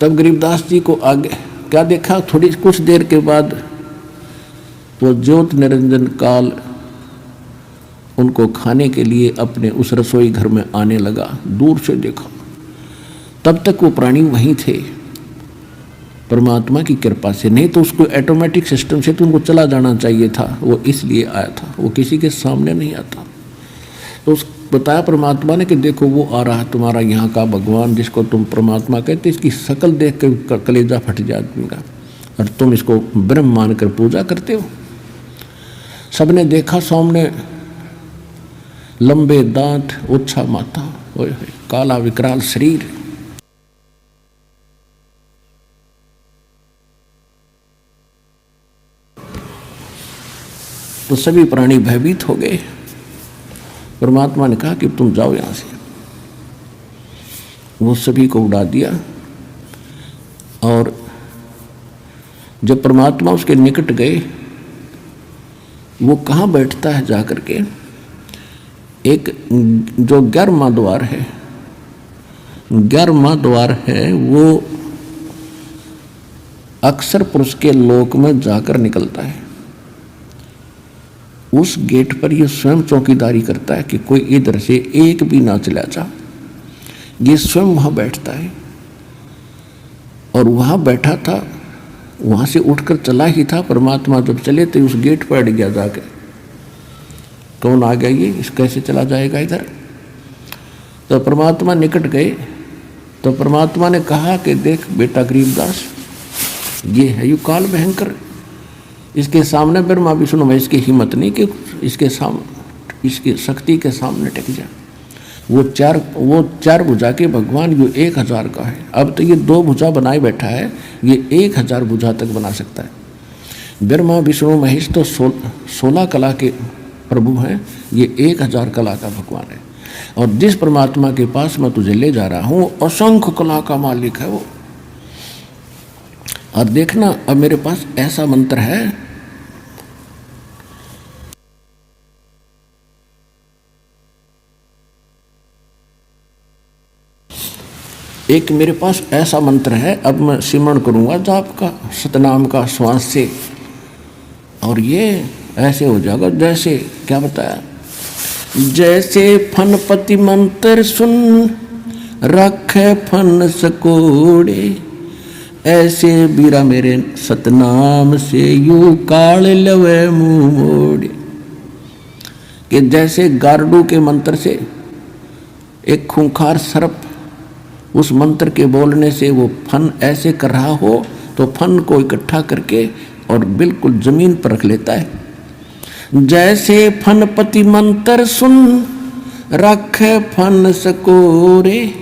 तब गरीबदास जी को आगे क्या देखा, थोड़ी कुछ देर के बाद वो ज्योत निरंजन काल उनको खाने के लिए अपने उस रसोई घर में आने लगा। दूर से देखा, तब तक वो प्राणी वहीं थे परमात्मा की कृपा से, नहीं तो उसको ऑटोमेटिक सिस्टम से तो उनको चला जाना चाहिए था। वो इसलिए आया था, वो किसी के सामने नहीं आता। तो उस बताया परमात्मा ने कि देखो वो आ रहा है तुम्हारा यहाँ का भगवान, जिसको तुम परमात्मा कहते, इसकी शक्ल देख कर कलेजा फट जाए का, और तुम इसको ब्रह्म मानकर पूजा करते हो। सबने देखा सामने लंबे दांत, ओछा माथा, काला विकराल शरीर। तो सभी प्राणी भयभीत हो गए। परमात्मा ने कहा कि तुम जाओ यहां से। वो सभी को उड़ा दिया। और जब परमात्मा उसके निकट गए, वो कहाँ बैठता है जाकर के, एक जो 11वां द्वार है, 11वां द्वार है, वो अक्सर पुरुष के लोक में जाकर निकलता है। उस गेट पर ये स्वयं चौकीदारी करता है कि कोई इधर से एक भी ना चला जा। ये स्वयं वहां बैठता है। और वहां बैठा था, वहां से उठकर चला ही था। परमात्मा जब चले तो उस गेट पर अड़ गया जाके, कौन आ गया ये, इस कैसे चला जाएगा इधर। तो परमात्मा निकट गए। तो परमात्मा ने कहा कि देख बेटा गरीबदास, ये है यू काल भयंकर, इसके सामने ब्रह्मा विष्णु महेश की हिम्मत नहीं कि इसके सामने, इसकी शक्ति के सामने टिक जा। वो चार भुजा के भगवान, ये 1000 का है। अब तो ये 2 भुजा बनाए बैठा है, ये 1000 भुजा तक बना सकता है। ब्रह्मा विष्णु महेश तो 16 कला के प्रभु हैं, ये 1000 कला का भगवान है। और जिस परमात्मा के पास मैं तुझे ले जा रहा हूँ, असंख्य कला का मालिक है वो। और देखना, अब मेरे पास ऐसा मंत्र है, एक मेरे पास ऐसा मंत्र है, अब मैं सिमरण करूंगा जाप का, सतनाम का, श्वास से, और ये ऐसे हो जाएगा जैसे, क्या बताया, जैसे फनपति मंत्र सुन रखे फन सकोड़े, ऐसे बीरा मेरे सतनाम से यू काल लवे मुंह मोड़े। कि जैसे गारडू के मंत्र से एक खूंखार सर्प उस मंत्र के बोलने से वो फन ऐसे कर रहा हो, तो फन को इकट्ठा करके और बिल्कुल जमीन पर रख लेता है। जैसे फनपति मंत्र सुन रखे फन सकोरे,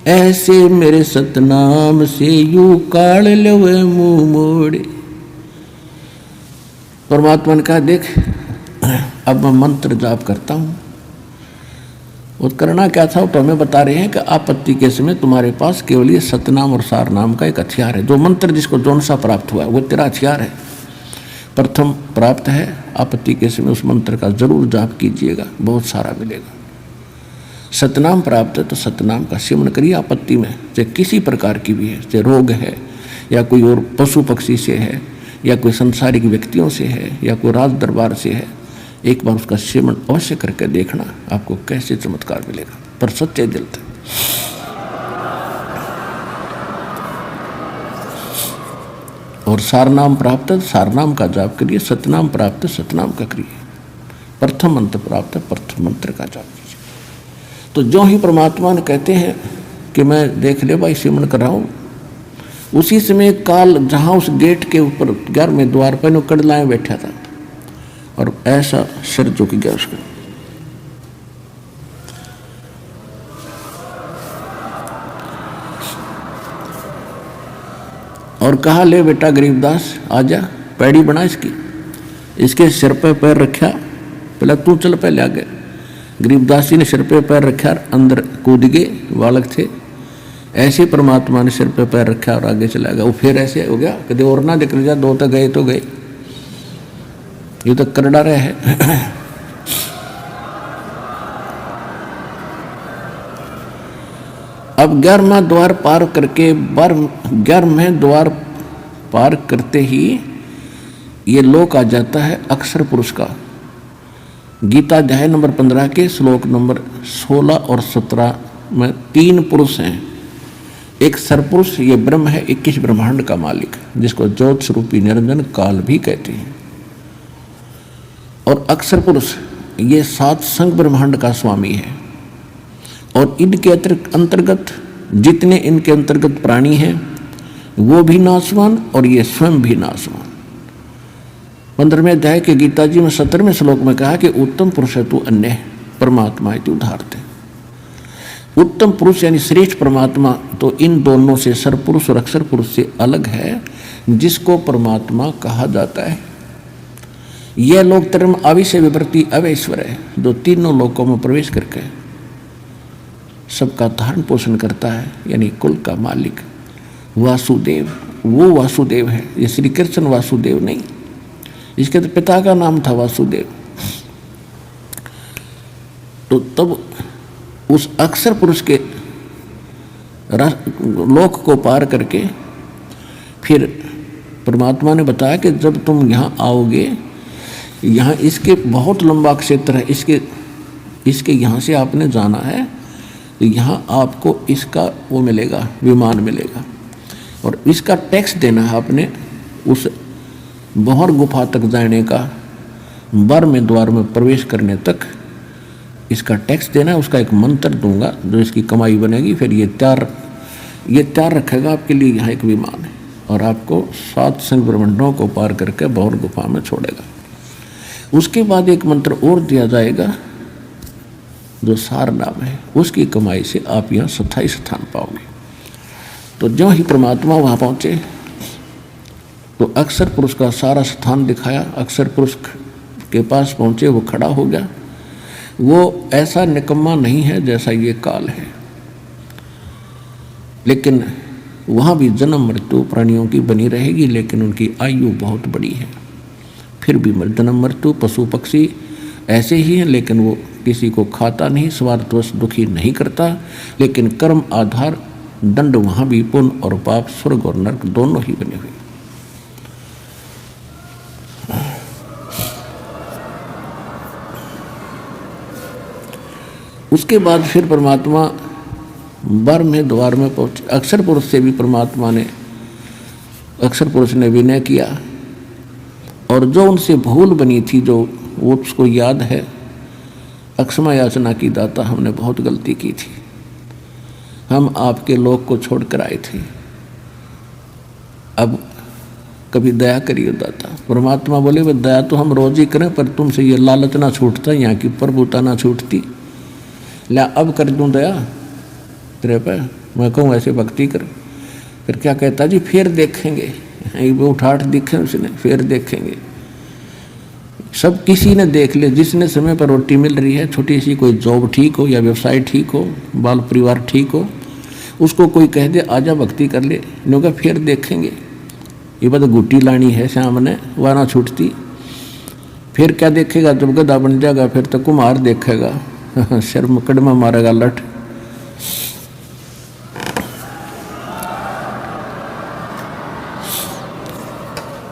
ऐसे मेरे सतनाम से यू काल लवे मुंह मोड़े। परमात्मा ने कहा देख, अब मैं मंत्र जाप करता हूं। वो करना क्या था, तो हमें बता रहे हैं कि आपत्ति के समय तुम्हारे पास केवल ये सतनाम और सारनाम का एक हथियार है। जो मंत्र जिसको जौन सा प्राप्त हुआ है वो तेरा हथियार है। प्रथम प्राप्त है, आपत्ति के समय उस मंत्र का जरूर जाप कीजिएगा, बहुत सारा मिलेगा। सतनाम प्राप्त है तो सतनाम का सेवन करिए आपत्ति में, चाहे किसी प्रकार की भी है, चाहे रोग है या कोई और पशु पक्षी से है या कोई संसारिक व्यक्तियों से है या कोई राज दरबार से है। एक बार उसका सेवन अवश्य करके देखना, आपको कैसे चमत्कार मिलेगा, पर सच्चे दिल से। और सारनाम प्राप्त है, सारनाम का जाप करिए। सतनाम प्राप्त है, सतनाम का करिए। प्रथम मंत्र प्राप्त है, प्रथम मंत्र का जाप कीजिए। तो जो ही परमात्मा ने कहते हैं कि मैं देख ले भाई सिमरण कर रहा हूँ, उसी समय काल जहाँ उस गेट के ऊपर 11वें द्वार पर कड़लाए बैठा था और ऐसा सिर झुक गया उसका। और कहा ले बेटा गरीबदास आजा, पैड़ी बना इसके सिर पे पैर रखा, पहले तू चल, पहले आगे। गरीबदास जी ने सिर पे पैर रखा, अंदर कूद गए, बालक थे। ऐसे परमात्मा ने सिर पे पैर रखा और आगे चला गया। वो फिर ऐसे हो गया, कभी और ना दिख जा, 2 तो गए, ये तो कर डारे है। अब 11वां द्वार पार करके 11वें द्वार पार करते ही ये लोक आ जाता है अक्षर पुरुष का। गीता अध्याय नंबर 15 के श्लोक नंबर 16 और 17 में 3 पुरुष हैं। एक सरपुरुष ये ब्रह्म है, 21 ब्रह्मांड का मालिक, जिसको ज्योत स्वरूपी निरंजन काल भी कहते हैं। और अक्षर पुरुष ये 7 संग ब्रह्मांड का स्वामी है। और इनके अंतर्गत जितने इनके अंतर्गत प्राणी हैं वो भी नाशवान और ये स्वयं भी नाशवान। 15वें अध्याय के गीता जी में 17वें श्लोक में कहा कि उत्तम पुरुष है तू अन्य परमात्मा तू उदाहरते। उत्तम पुरुष यानी श्रेष्ठ परमात्मा तो इन दोनों से सरपुरुष और अक्षर पुरुष से अलग है, जिसको परमात्मा कहा जाता है। यह लोक धर्म अविषय विवृत्ति अवैश्वर है, जो तीनों लोकों में प्रवेश करके सबका धारण पोषण करता है, यानी कुल का मालिक वासुदेव। वो वासुदेव है, ये श्री कृष्ण वासुदेव नहीं, इसके तो पिता का नाम था वासुदेव। तो तब उस अक्षर पुरुष के लोक को पार करके फिर परमात्मा ने बताया कि जब तुम यहाँ आओगे, यहाँ इसके बहुत लंबा क्षेत्र है, इसके यहाँ से आपने जाना है तो यहाँ आपको इसका वो मिलेगा, विमान मिलेगा, और इसका टैक्स देना है आपने। उस बहर गुफा तक जाने का 12वें द्वार में प्रवेश करने तक इसका टैक्स देना है। उसका एक मंत्र दूंगा जो इसकी कमाई बनेगी, फिर ये तैयार रखेगा आपके लिए यहाँ एक विमान है, और आपको 7 संग ब्रह्मांडों को पार करके बहर गुफा में छोड़ेगा। उसके बाद एक मंत्र और दिया जाएगा जो सार नाम है, उसकी कमाई से आप यहाँ स्थायी स्थान पाओगे। तो जो ही परमात्मा वहाँ पहुँचे तो अक्षर पुरुष का सारा स्थान दिखाया। अक्षर पुरुष के पास पहुँचे, वो खड़ा हो गया। वो ऐसा निकम्मा नहीं है जैसा ये काल है, लेकिन वहाँ भी जन्म मृत्यु प्राणियों की बनी रहेगी, लेकिन उनकी आयु बहुत बड़ी है। फिर भी जन्म मृत्यु पशु पक्षी ऐसे ही हैं, लेकिन वो किसी को खाता नहीं, स्वार्थवश दुखी नहीं करता, लेकिन कर्म आधार दंड वहाँ भी पुण्य और पाप, स्वर्ग और नरक दोनों ही बने हुए। उसके बाद फिर परमात्मा 12वें द्वार में पहुँचे। अक्षर पुरुष से भी परमात्मा ने, अक्षर पुरुष ने विनय किया, और जो उनसे भूल बनी थी, जो वो उसको याद है, अक्षमा याचना की दाता हमने बहुत गलती की थी, हम आपके लोक को छोड़कर आए थे, अब कभी दया करिए दाता। परमात्मा बोले वे दया तो हम रोज ही करें, पर तुमसे ये लालच ना छूटता, यहाँ की प्रभुता ना छूटती, ला अब कर दूँ दया तेरे पे। मैं कहूँ ऐसे भक्ति कर, फिर क्या कहता जी फिर देखेंगे, उठाठ दिखे उसने, फिर देखेंगे। सब किसी ने देख ले, जिसने समय पर रोटी मिल रही है, छोटी सी कोई जॉब ठीक हो या व्यवसाय ठीक हो, बाल परिवार ठीक हो, उसको कोई कह दे आजा भक्ति कर ले, नहीं होगा फिर देखेंगे। ये बात गुट्टी लानी है सामने, वह ना छूटती। फिर क्या देखेगा, जब गधा बन जाएगा फिर तो कुम्हार देखेगा, सिर मुकदमा मारेगा लठ।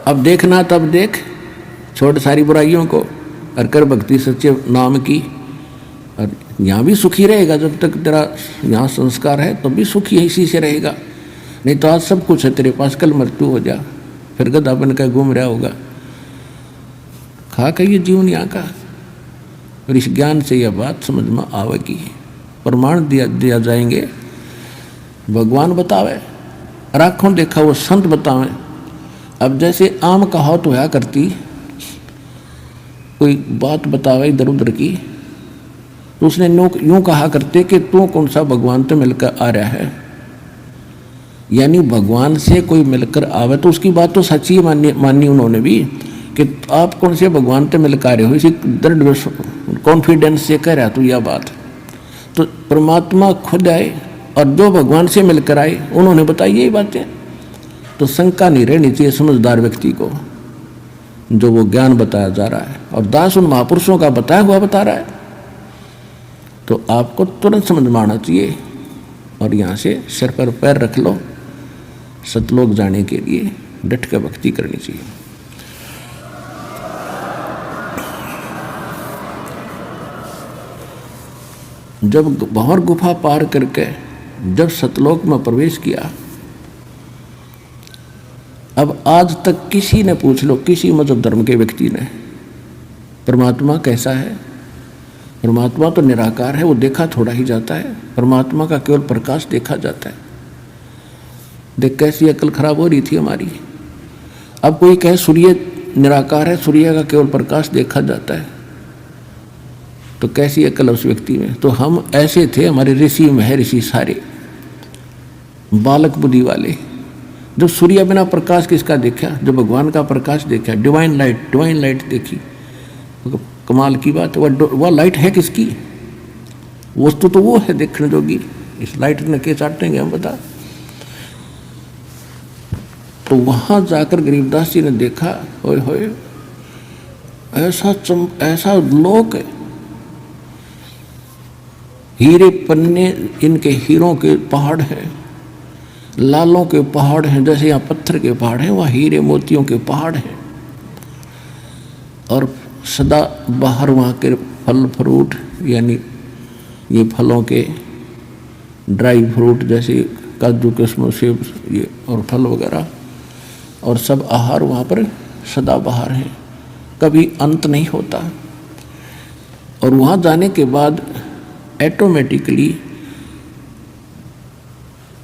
अब देखना तब देख, छोड़ सारी बुराइयों को और कर भक्ति सच्चे नाम की, और यहाँ भी सुखी रहेगा। जब तक तेरा यहाँ संस्कार है तो भी सुखी इसी से रहेगा, नहीं तो आज सब कुछ है तेरे पास, कल मृत्यु हो जा, फिर गधा बन कर घूम रहा होगा। खा कर ये जीवन यहाँ का, और इस ज्ञान से यह बात समझ में आवेगी। प्रमाण दिया जाएंगे, भगवान बतावे, आँखों देखा वो संत बतावे। अब जैसे आम कहावत होया करती, कोई बात बतावे इधर उधर की, तो उसने यूँ कहा करते कि तू कौन सा भगवान तो मिलकर आ रहा है, यानी भगवान से कोई मिलकर आवे तो उसकी बात तो सच्ची मानी उन्होंने भी, कि आप कौन से भगवान से मिलकर आ रहे हो, इसी दृढ़ कॉन्फिडेंस से कह रहा तो यह बात। तो परमात्मा खुद आए और जो भगवान से मिलकर आए उन्होंने बताई यही बातें, तो शंका नहीं रहनी चाहिए समझदार व्यक्ति को, जो वो ज्ञान बताया जा रहा है और दास उन महापुरुषों का बताया हुआ बता रहा है, तो आपको तुरंत समझ में आना चाहिए और यहाँ से सिर पर पैर रख लो, सतलोक जाने के लिए डट कर भक्ति करनी चाहिए। जब भंवर गुफा पार करके जब सतलोक में प्रवेश किया, अब आज तक किसी ने पूछ लो, किसी मजहब धर्म के व्यक्ति ने, परमात्मा कैसा है? परमात्मा तो निराकार है, वो देखा थोड़ा ही जाता है। परमात्मा का केवल प्रकाश देखा जाता है। देख कैसी अकल खराब हो रही थी हमारी। अब कोई कहे सूर्य निराकार है, सूर्य का केवल प्रकाश देखा जाता है, तो कैसी अकल उस व्यक्ति में। तो हम ऐसे थे, हमारे ऋषि महर्षि सारे बालक बुद्धि वाले। जब सूर्य बिना प्रकाश किसका देखा? जब भगवान का प्रकाश देखा, डिवाइन लाइट देखी, तो कमाल की बात। वह लाइट है किसकी? वस्तु तो वो है देखने जोगी। इस लाइट ने के चाटेंगे हम, बता। तो वहां जाकर गरीबदास जी ने देखा, होए होए ऐसा लोक है, हीरे पन्ने, इनके हीरों के पहाड़ हैं, लालों के पहाड़ हैं। जैसे यहाँ पत्थर के पहाड़ हैं, वहाँ हीरे मोतियों के पहाड़ हैं। और सदा बाहर वहाँ के फल फ्रूट, यानी ये फलों के ड्राई फ्रूट जैसे काजू किस्मों सेब ये और फल वगैरह, और सब आहार वहाँ पर सदा बाहर हैं, कभी अंत नहीं होता। और वहाँ जाने के बाद ऑटोमेटिकली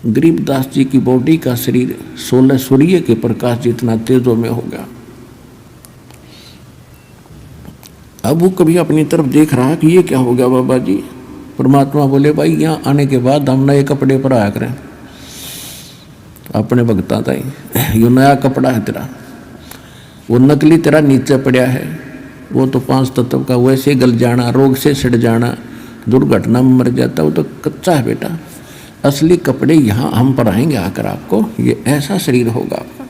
गरीबदास जी की बॉडी का शरीर 16 सूर्य के प्रकाश जितना तेजों में हो गया। अब वो कभी अपनी तरफ देख रहा कि ये क्या हो गया बाबा जी। परमात्मा बोले, भाई यहाँ आने के बाद हम नए कपड़े पर आया करें, अपने भगता था ये नया कपड़ा है तेरा, वो नकली तेरा नीचे पड़ा है, वो तो 5 तत्व का वैसे गल जाना, रोग से सड़ जाना, दुर्घटना में मर जाता, वो तो कच्चा है बेटा। असली कपड़े यहाँ हम पर आएंगे आकर आपको, ये ऐसा शरीर होगा आपका।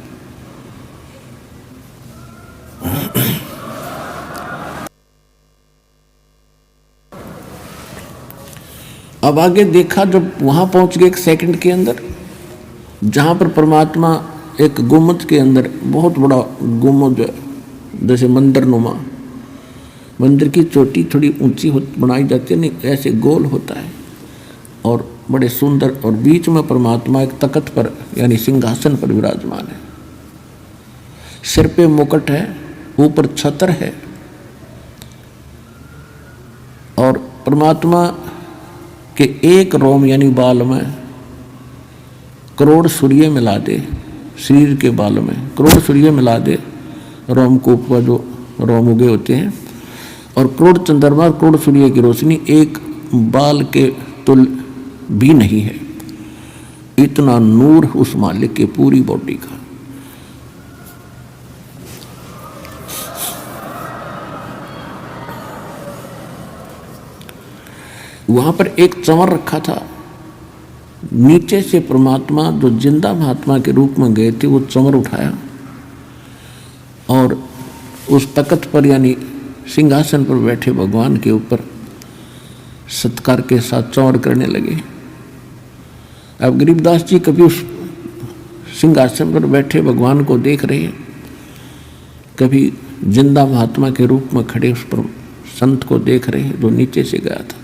अब आगे देखा, जब वहां पहुंच गए 1 सेकंड के अंदर, जहां पर परमात्मा एक गुम्बद के अंदर, बहुत बड़ा गुम्बद जैसे मंदिर नुमा, मंदिर की चोटी थोड़ी ऊंची बनाई जाती है, नहीं ऐसे गोल होता है और बड़े सुंदर, और बीच में परमात्मा एक तख्त पर यानी सिंहासन पर विराजमान है। सिर पे मुकुट है, ऊपर छत्र है, और परमात्मा के एक रोम यानी बाल में करोड़ सूर्य मिला दे, शरीर के बाल में करोड़ सूर्य मिला दे, रोमकूप का जो रोम उगे होते हैं, और करोड़ चंद्रमा, करोड़ सूर्य की रोशनी एक बाल के तुल भी नहीं है। इतना नूर उस मालिक के पूरी बॉडी का। वहां पर एक चंवर रखा था, नीचे से परमात्मा जो जिंदा महात्मा के रूप में गए थे, वो चंवर उठाया और उस तख्त पर यानी सिंहासन पर बैठे भगवान के ऊपर सत्कार के साथ चंवर करने लगे। अब गरीबदास जी कभी उस सिंहासन पर बैठे भगवान को देख रहे हैं, कभी जिंदा महात्मा के रूप में खड़े उस पर संत को देख रहे हैं जो नीचे से गया था।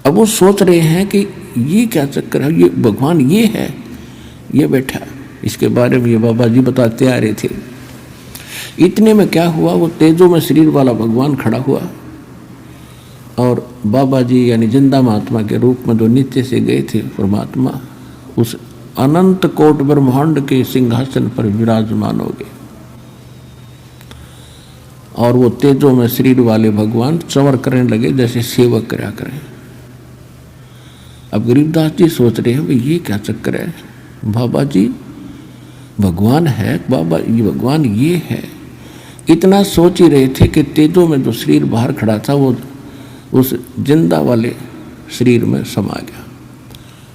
अब वो सोच रहे हैं कि ये क्या चक्कर है, ये भगवान ये है, ये बैठा। इसके बारे में ये बाबा जी बताते आ रहे थे। इतने में क्या हुआ, वो तेजों में शरीर वाला भगवान खड़ा हुआ और बाबा जी यानी जिंदा महात्मा के रूप में जो नीचे से गए थे परमात्मा, उस अनंत कोट ब्रह्मांड के सिंहासन पर विराजमान हो गए। और वो तेजों में शरीर वाले भगवान चंवर करने लगे जैसे सेवक करा करें। अब गरीबदास जी सोच रहे हैं भाई ये क्या चक्कर है, बाबा जी भगवान है, बाबा ये भगवान ये है। इतना सोच ही रहे थे कि तेजों में जो शरीर बाहर खड़ा था वो उस जिंदा वाले शरीर में समा गया।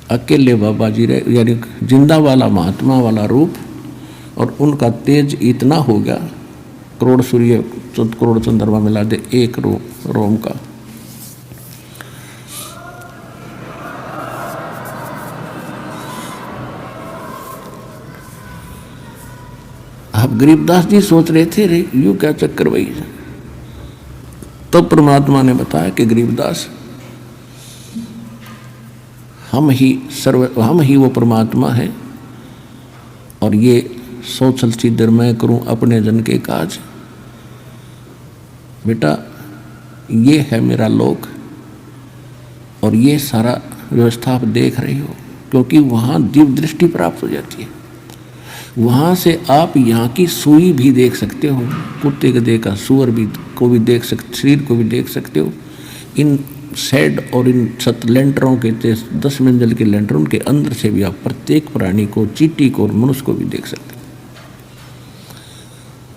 अकेले बाबा जी रहे, यानी जिंदा वाला महात्मा वाला रूप, और उनका तेज इतना हो गया, करोड़ सूर्य करोड़ चंद्रमा मिला दे एक रोम का। अब गरीबदास जी सोच रहे थे, रे यूं क्या चक्कर वही। तब परमात्मा ने बताया कि गरीबदास, हम ही वो परमात्मा है, और ये सोचल सिद्धर मैं करूं अपने जन के काज। बेटा ये है मेरा लोक, और ये सारा व्यवस्था आप देख रहे हो, क्योंकि वहाँ दिव्य दृष्टि प्राप्त हो जाती है। वहाँ से आप यहाँ की सुई भी देख सकते हो, कुत्ते गधे का सुअर भी को भी देख सकते, शरीर को भी देख सकते हो। इन शेड और इन छत लेंटरों के 10 मंजिल के लेंटरों के अंदर से भी आप प्रत्येक प्राणी को, चींटी को और मनुष्य को भी देख सकते हो।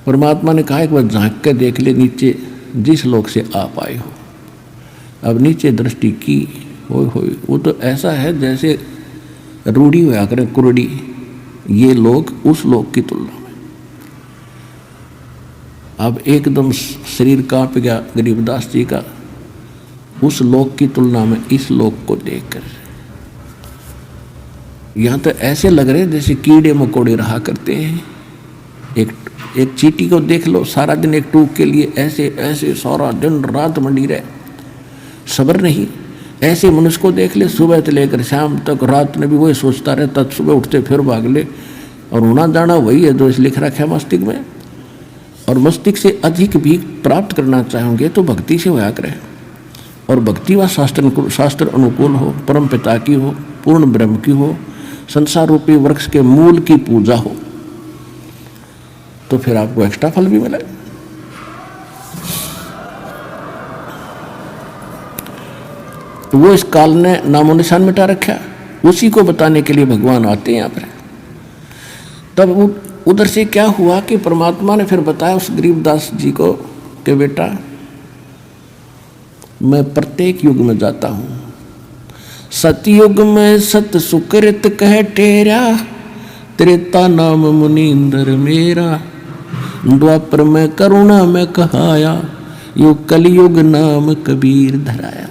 परमात्मा ने कहा एक बार झांक के देख ले नीचे जिस लोक से आप आए हो। अब नीचे दृष्टि की, हो वो तो ऐसा है जैसे रूढ़ी होया करें कुरड़ी, ये लोग उस लोक की तुलना में। अब एकदम शरीर कांप गया गरीबदास जी का उस लोक की तुलना में इस लोक को देखकर। यहाँ तो ऐसे लग रहे जैसे कीड़े मकोड़े रहा करते हैं। एक चींटी को देख लो, सारा दिन एक टूक के लिए ऐसे ऐसे सारा दिन रात मंडी रहे, सब्र नहीं। ऐसे मनुष्य को देख ले, सुबह से लेकर शाम तक रात में भी वही सोचता रहता, सुबह उठते फिर भाग ले, और होना जाना वही है जो इस लिख रखा है मस्तिष्क में। और मस्तिष्क से अधिक भी प्राप्त करना चाहोगे तो भक्ति से होया करे, और भक्ति व शास्त्र अनुकूल हो, परम पिता की हो, पूर्ण ब्रह्म की हो, संसार रूपी वृक्ष के मूल की पूजा हो, तो फिर आपको एक्स्ट्रा फल भी मिले। तो वो इस काल ने नामो निशान मिटा रखा, उसी को बताने के लिए भगवान आते हैं यहाँ पर। तब उधर से क्या हुआ कि परमात्मा ने फिर बताया उस गरीबदास जी को कि बेटा मैं प्रत्येक युग में जाता हूँ। सतयुग में सत सुकृत कह टेरा, त्रेता नाम मुनींद्र मेरा, द्वापर में करुणा में कहाया, यो कलयुग नाम कबीर धराया।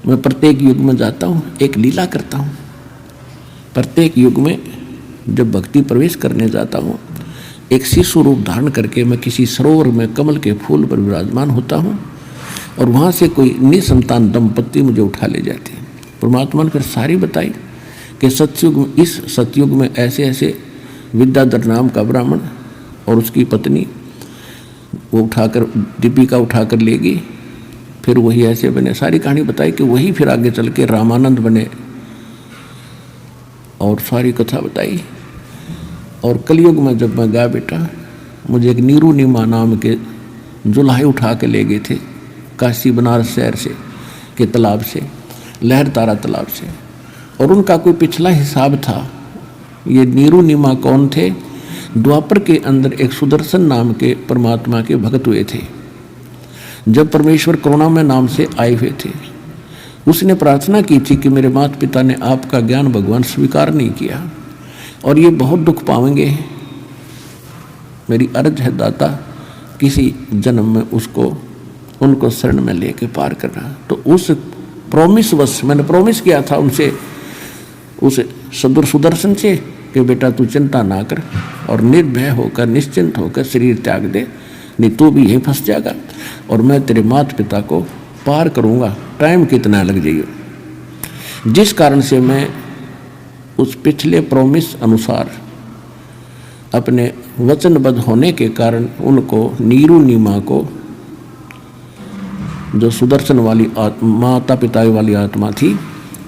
मैं प्रत्येक युग में जाता हूँ, एक लीला करता हूँ। प्रत्येक युग में जब भक्ति प्रवेश करने जाता हूँ, एक शिशु रूप धारण करके मैं किसी सरोवर में कमल के फूल पर विराजमान होता हूँ, और वहाँ से कोई निसंतान दंपत्ति मुझे उठा ले जाती है। परमात्मा ने फिर सारी बताई कि इस सतयुग में ऐसे ऐसे विद्याधर नाम का ब्राह्मण और उसकी पत्नी वो उठाकर दीपिका उठाकर लेगी, फिर वही ऐसे बने। सारी कहानी बताई कि वही फिर आगे चल के रामानंद बने, और सारी कथा बताई। और कलयुग में जब मैं गया बेटा, मुझे एक नीरू नीमा नाम के जुल्हे उठा के ले गए थे काशी बनारस शहर से के तालाब से, लहर तारा तालाब से। और उनका कोई पिछला हिसाब था। ये नीरू नीमा कौन थे? द्वापर के अंदर एक सुदर्शन नाम के परमात्मा के भक्त हुए थे। जब परमेश्वर करुणामय नाम से आए हुए थे, उसने प्रार्थना की थी कि मेरे माता पिता ने आपका ज्ञान भगवान स्वीकार नहीं किया और ये बहुत दुख पाएंगे। मेरी अर्ज है दाता, किसी जन्म में उनको शरण में लेके पार करना। तो उस प्रॉमिस वश मैंने प्रॉमिस किया था उनसे, उस सुदर्शन से, कि बेटा तू चिंता ना कर और निर्भय होकर निश्चिंत होकर शरीर त्याग दे, नहीं तो भी यहीं फंस जाएगा और मैं तेरे माता पिता को पार करूँगा, टाइम कितना लग जाइए। जिस कारण से मैं उस पिछले प्रॉमिस अनुसार अपने वचनबद्ध होने के कारण उनको नीरू नीमा को, जो सुदर्शन वाली माता पिता वाली आत्मा थी,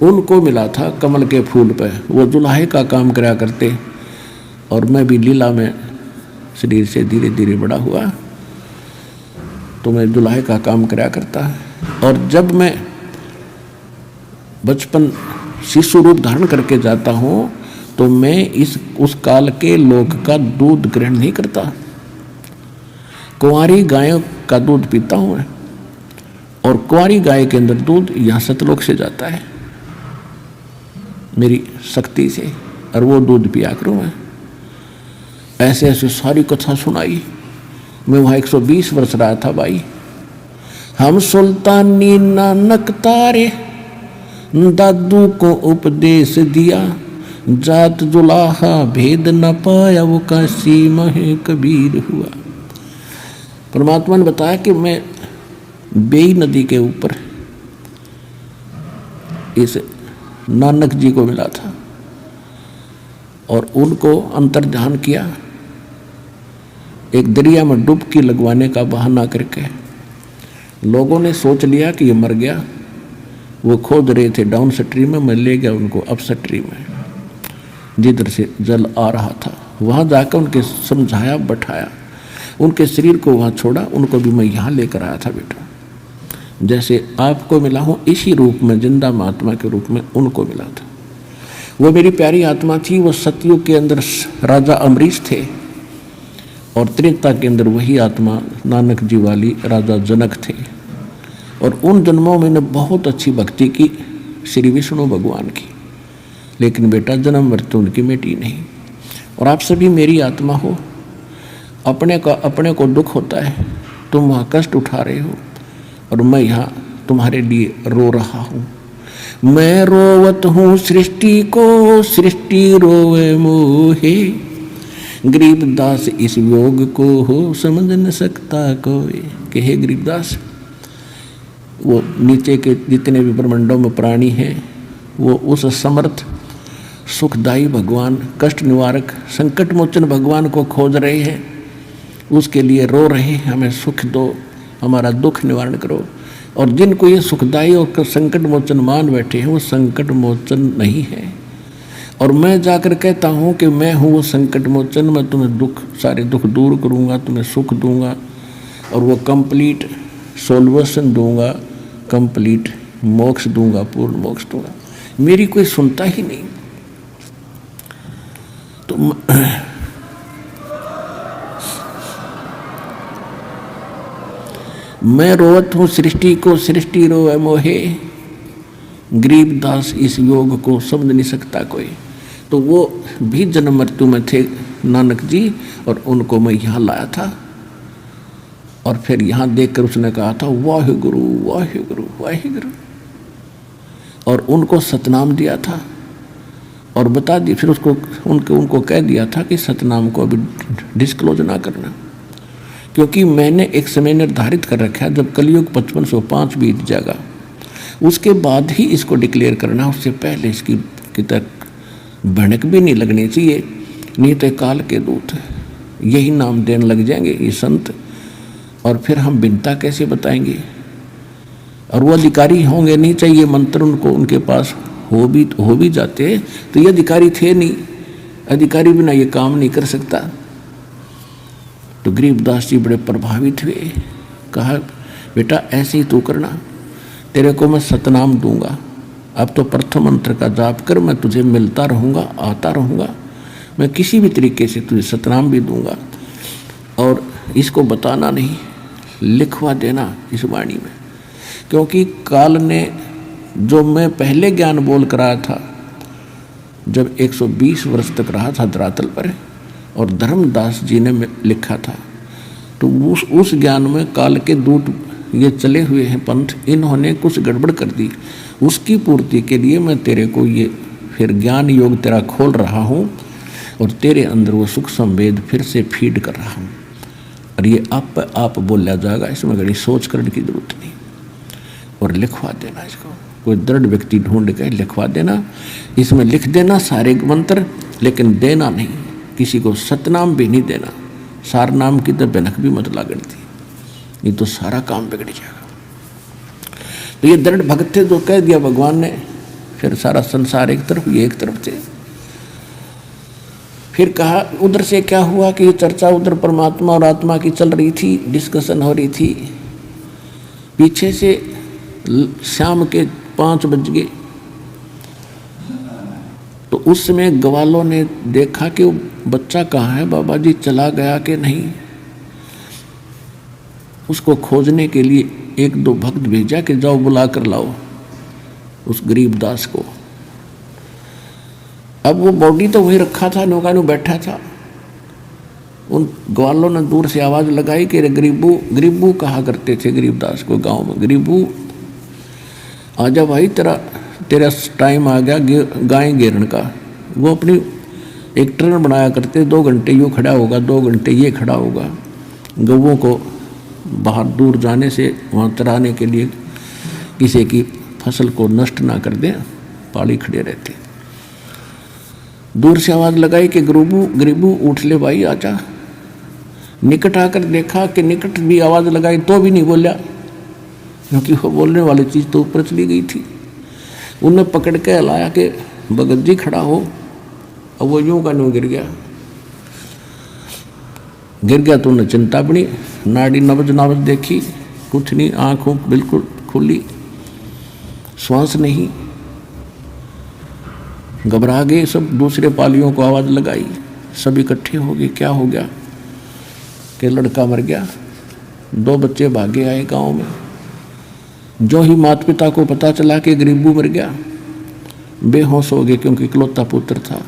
उनको मिला था कमल के फूल पे। वो जुल्हे का काम कराया करते और मैं भी लीला में शरीर से धीरे धीरे बड़ा हुआ तो मैं जुल्हे का काम कराया करता। और जब मैं बचपन शिशु रूप धारण करके जाता हूँ तो मैं उस काल के लोक का दूध ग्रहण नहीं करता। कुंवारी गायों का दूध पीता हूँ मैं, और कुंवारी गाय के अंदर दूध यहाँ सतलोक से जाता है मेरी शक्ति से, और वो दूध पिया करूँ मैं। ऐसे ऐसे सारी कथा सुनाई। मैं वहाँ 120 वर्ष रहा था भाई। हम सुल्तानी नानक तारे, दादू को उपदेश दिया, जात जुलाहा भेद न पाया वो काशी महे कबीर हुआ। परमात्मा ने बताया कि मैं बेई नदी के ऊपर इस नानक जी को मिला था और उनको अंतर्ध्यान किया, एक दरिया में डुबकी लगवाने का बहाना करके। लोगों ने सोच लिया कि ये मर गया, वो खोद रहे थे डाउन स्ट्रीम में, मैं ले गया उनको अप स्ट्रीम में जिधर से जल आ रहा था। वहाँ जाकर उनके समझाया बैठाया, उनके शरीर को वहाँ छोड़ा, उनको भी मैं यहाँ लेकर आया था बेटा। जैसे आपको मिला हूँ इसी रूप में, जिंदा महात्मा के रूप में उनको मिला था। वो मेरी प्यारी आत्मा थी। वो सतयुग के अंदर राजा अमरीश थे और त्रेता के अंदर वही आत्मा नानक जी वाली राजा जनक थे। और उन जन्मों में मैंने बहुत अच्छी भक्ति की श्री विष्णु भगवान की, लेकिन बेटा जन्म मृत्यु उनकी मिटी नहीं। और आप सभी मेरी आत्मा हो, अपने को दुख होता है, तुम वहाँ कष्ट उठा रहे हो और मैं यहाँ तुम्हारे लिए रो रहा हूँ। मैं रोवत हूँ सृष्टि को, सृष्टि रोवे मोहे, गरीबदास इस योग को हो समझ न सकता कोई। कहे गरीबदास, वो नीचे के जितने भी ब्रह्मांडों में प्राणी हैं वो उस समर्थ सुखदायी भगवान, कष्ट निवारक, संकट मोचन भगवान को खोज रहे हैं, उसके लिए रो रहे हैं, हमें सुख दो, हमारा दुख निवारण करो। और जिनको ये सुखदायी और संकट मोचन मान बैठे हैं वो संकट मोचन नहीं है। और मैं जाकर कहता हूँ कि मैं हूँ वो संकट मोचन, मैं तुम्हें दुख, सारे दुख दूर करूँगा, तुम्हें सुख दूँगा और वो कंप्लीट सोल्यूशन दूँगा, कंप्लीट मोक्ष दूँगा, पूर्ण मोक्ष दूँगा। मेरी कोई सुनता ही नहीं। तो मैं रोवत हूँ सृष्टि को, सृष्टि रोवे मोहे, गरीबदास इस योग को समझ नहीं सकता कोई। तो वो भी जन्म मृत्यु में थे नानक जी, और उनको मैं यहाँ लाया था। और फिर यहाँ देखकर उसने कहा था वाहिगुरु वाहिगुरु वाहिगुरु, और उनको सतनाम दिया था और बता दी। फिर उसको उनको कह दिया था कि सतनाम को अभी डिस्क्लोज ना करना, क्योंकि मैंने एक समय निर्धारित कर रखा है, जब कलयुग 5505 बीत जाएगा उसके बाद ही इसको डिक्लेयर करना, उससे पहले इसकी तक भनक भी नहीं लगनी चाहिए, नहीं तो काल के दूत यही नाम देने लग जाएंगे ये संत, और फिर हम बिनता कैसे बताएंगे। और वो अधिकारी होंगे नहीं, चाहिए मंत्र उनको उनके पास हो भी जाते तो ये अधिकारी थे नहीं, अधिकारी बिना ये काम नहीं कर सकता। तो गरीबदास जी बड़े प्रभावित हुए, कहा बेटा ऐसे ही तू करना, तेरे को मैं सतनाम दूंगा, अब तो प्रथम मंत्र का जाप कर, मैं तुझे मिलता रहूँगा, आता रहूँगा, मैं किसी भी तरीके से तुझे सतनाम भी दूंगा। और इसको बताना नहीं, लिखवा देना इस वाणी में, क्योंकि काल ने जो मैं पहले ज्ञान बोल कर आया था, जब 120 वर्ष तक रहा था धरातल पर, और धर्मदास जी ने लिखा था, तो उस ज्ञान में काल के दूत ये चले हुए हैं पंथ, इन्होंने कुछ गड़बड़ कर दी, उसकी पूर्ति के लिए मैं तेरे को ये फिर ज्ञान योग तेरा खोल रहा हूँ और तेरे अंदर वो सुख संवेद फिर से फीड कर रहा हूँ, और ये आप बोला जाएगा, इसमें घड़ी सोच करने की जरूरत नहीं। और लिखवा देना इसको, कोई दृढ़ व्यक्ति ढूंढ के लिखवा देना, इसमें लिख देना सारे मंत्र, लेकिन देना नहीं, किसी को सतनाम भी नहीं देना, सार नाम की तो भनक भी मत लागती, ये तो सारा काम बिगड़ जाएगा। तो ये दृढ़ भक्त थे, जो कह दिया भगवान ने, फिर सारा संसार एक तरफ, ये एक तरफ थे। फिर कहा उधर से क्या हुआ कि ये चर्चा उधर परमात्मा और आत्मा की चल रही थी, डिस्कशन हो रही थी, पीछे से शाम के 5 बज गए। तो उस समय ग्वालों ने देखा कि वो बच्चा कहाँ है, बाबा जी चला गया कि नहीं। उसको खोजने के लिए 1-2 भक्त भेजा कि जाओ बुला कर लाओ उस गरीबदास को। अब वो बॉडी तो वहीं रखा था, नौका में बैठा था। उन ग्वालों ने दूर से आवाज़ लगाई कि गरीबू, गरीबू कहा करते थे गरीबदास को गांव में, गरीबू आजा भाई, तेरा टाइम आ गया गाय घेरने का, वो अपनी एक ट्रेन बनाया करते, 2 घंटे यूँ खड़ा होगा, 2 घंटे ये खड़ा होगा। गऊओं को बाहर दूर जाने से वहाँ चराने के लिए किसी की फसल को नष्ट ना कर दें, पाली खड़े रहते। दूर से आवाज़ लगाई कि गरीबू उठ ले भाई आजा। निकट आकर देखा कि निकट भी आवाज़ लगाई तो भी नहीं बोला, क्योंकि वो बोलने वाली चीज़ तो ऊपर चली गई थी। उन्हें पकड़ के हिलाया कि भगत जी खड़ा हो। अब वो यूं का यूं गिर गया तो उन्हें चिंता बनी, नाड़ी नबज देखी, कुछ नहीं, आँखों बिल्कुल खुली, श्वास नहीं। घबरा गए सब, दूसरे पालियों को आवाज़ लगाई, सब इकट्ठे हो गए। क्या हो गया कि लड़का मर गया। 2 बच्चे भागे आए गांव में। जो ही माता पिता को पता चला कि गरीबू मर गया, बेहोश हो गए, क्योंकि इकलौता पुत्र था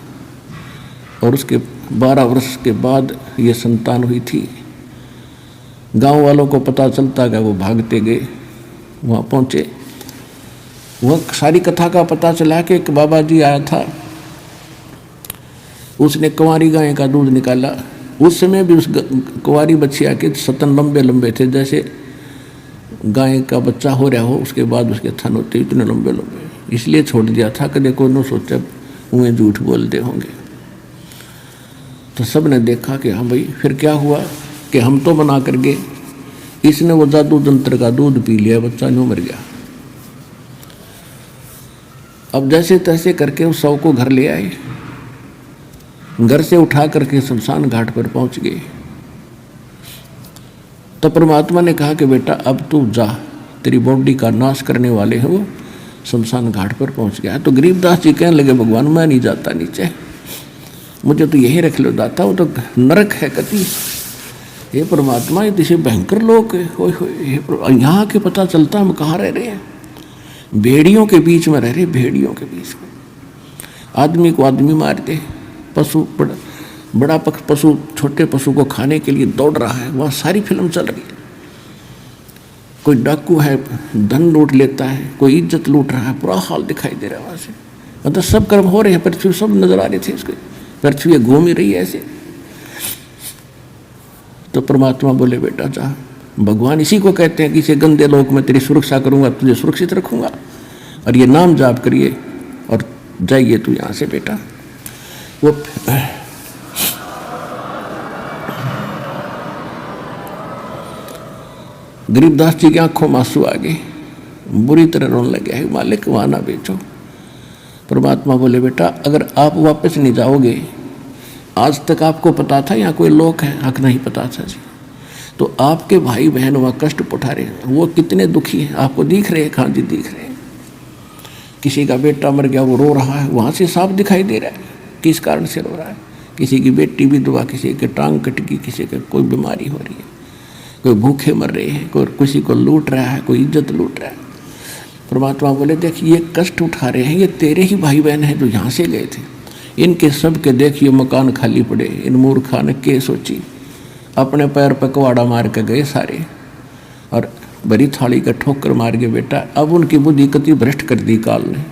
और उसके 12 वर्ष के बाद ये संतान हुई थी। गांव वालों को पता चलता गया, वो भागते गए, वहाँ पहुँचे। वह सारी कथा का पता चला कि एक बाबा जी आया था, उसने कुंवारी गाय का दूध निकाला। उस समय भी उस कुंवारी बच्चिया के स्तन लंबे लंबे थे, जैसे गाय का बच्चा हो रहा हो उसके बाद उसके थन होते इतने लंबे लंबे। इसलिए छोड़ दिया था कि देखो न सोचा उन्हें झूठ बोलते होंगे। तो सब ने देखा कि हाँ भाई, फिर क्या हुआ कि हम तो बना कर गए, इसने वो जादू जंत्र का दूध पी लिया, बच्चा यूँ मर गया। अब जैसे तैसे करके उस शव को घर ले आए, घर से उठा करके शमशान घाट पर पहुंच गए। तो परमात्मा ने कहा कि बेटा अब तू जा, तेरी बॉडी का नाश करने वाले हैं वो शमशान घाट पर पहुंच गया। तो गरीबदास जी कहने लगे, भगवान मैं नहीं जाता नीचे, मुझे तो यही रख लो दाता, वो तो नरक है कति। ये परमात्मा ये जैसे भयंकर लोग है, यहाँ के पता चलता हम कहाँ रह रहे हैं, भेड़ियों के बीच में रह रहे, भेड़ियों के बीच में। आदमी को आदमी मारते, पशु बड़ा पशु छोटे पशु को खाने के लिए दौड़ रहा है, वहाँ सारी फिल्म चल रही है। कोई डाकू है, धन लूट लेता है, कोई इज्जत लूट रहा है, पूरा हाल दिखाई दे रहा है वहाँ से। मतलब सब कर्म हो रहे हैं, पृथ्वी सब नजर आ रहे थे उसके, पृथ्वी घूम ही रही है ऐसे। तो परमात्मा बोले बेटा जा, भगवान इसी को कहते हैं कि इसे गंदे लोक में तेरी सुरक्षा करूंगा, तुझे सुरक्षित रखूंगा, और ये नाम जाप करिए और जाइए तू यहाँ से बेटा। वो गरीबदास जी की आंखों में आंसू आ गए, बुरी तरह रोने लगे, है मालिक वहाँ ना बेचो। परमात्मा बोले बेटा अगर आप वापस नहीं जाओगे, आज तक आपको पता था यहाँ कोई लोक है, हक नहीं पता था जी, तो आपके भाई बहन वहाँ कष्ट उठा रहे हैं, वो कितने दुखी हैं आपको दिख रहे हैं, हाँ जी दिख रहे हैं। किसी का बेटा मर गया वो रो रहा है, वहाँ से साफ दिखाई दे रहा है किस कारण से रो रहा है। किसी की बेटी विधवा, किसी की टांग कट गई, किसी की कोई बीमारी हो रही है, कोई भूखे मर रहे हैं, कोई किसी को लूट रहा है, कोई इज्जत लूट रहा है। परमात्मा बोले देख ये कष्ट उठा रहे हैं, ये तेरे ही भाई बहन हैं जो यहाँ से गए थे, इनके सब के देखिए मकान खाली पड़े। इन मूर्खा ने के सोची, अपने पैर पर कुवाड़ा मार के गए सारे, और बड़ी थाली का ठोकर मार के बेटा। अब उनकी बुद्धि कति भ्रष्ट कर दी काल ने,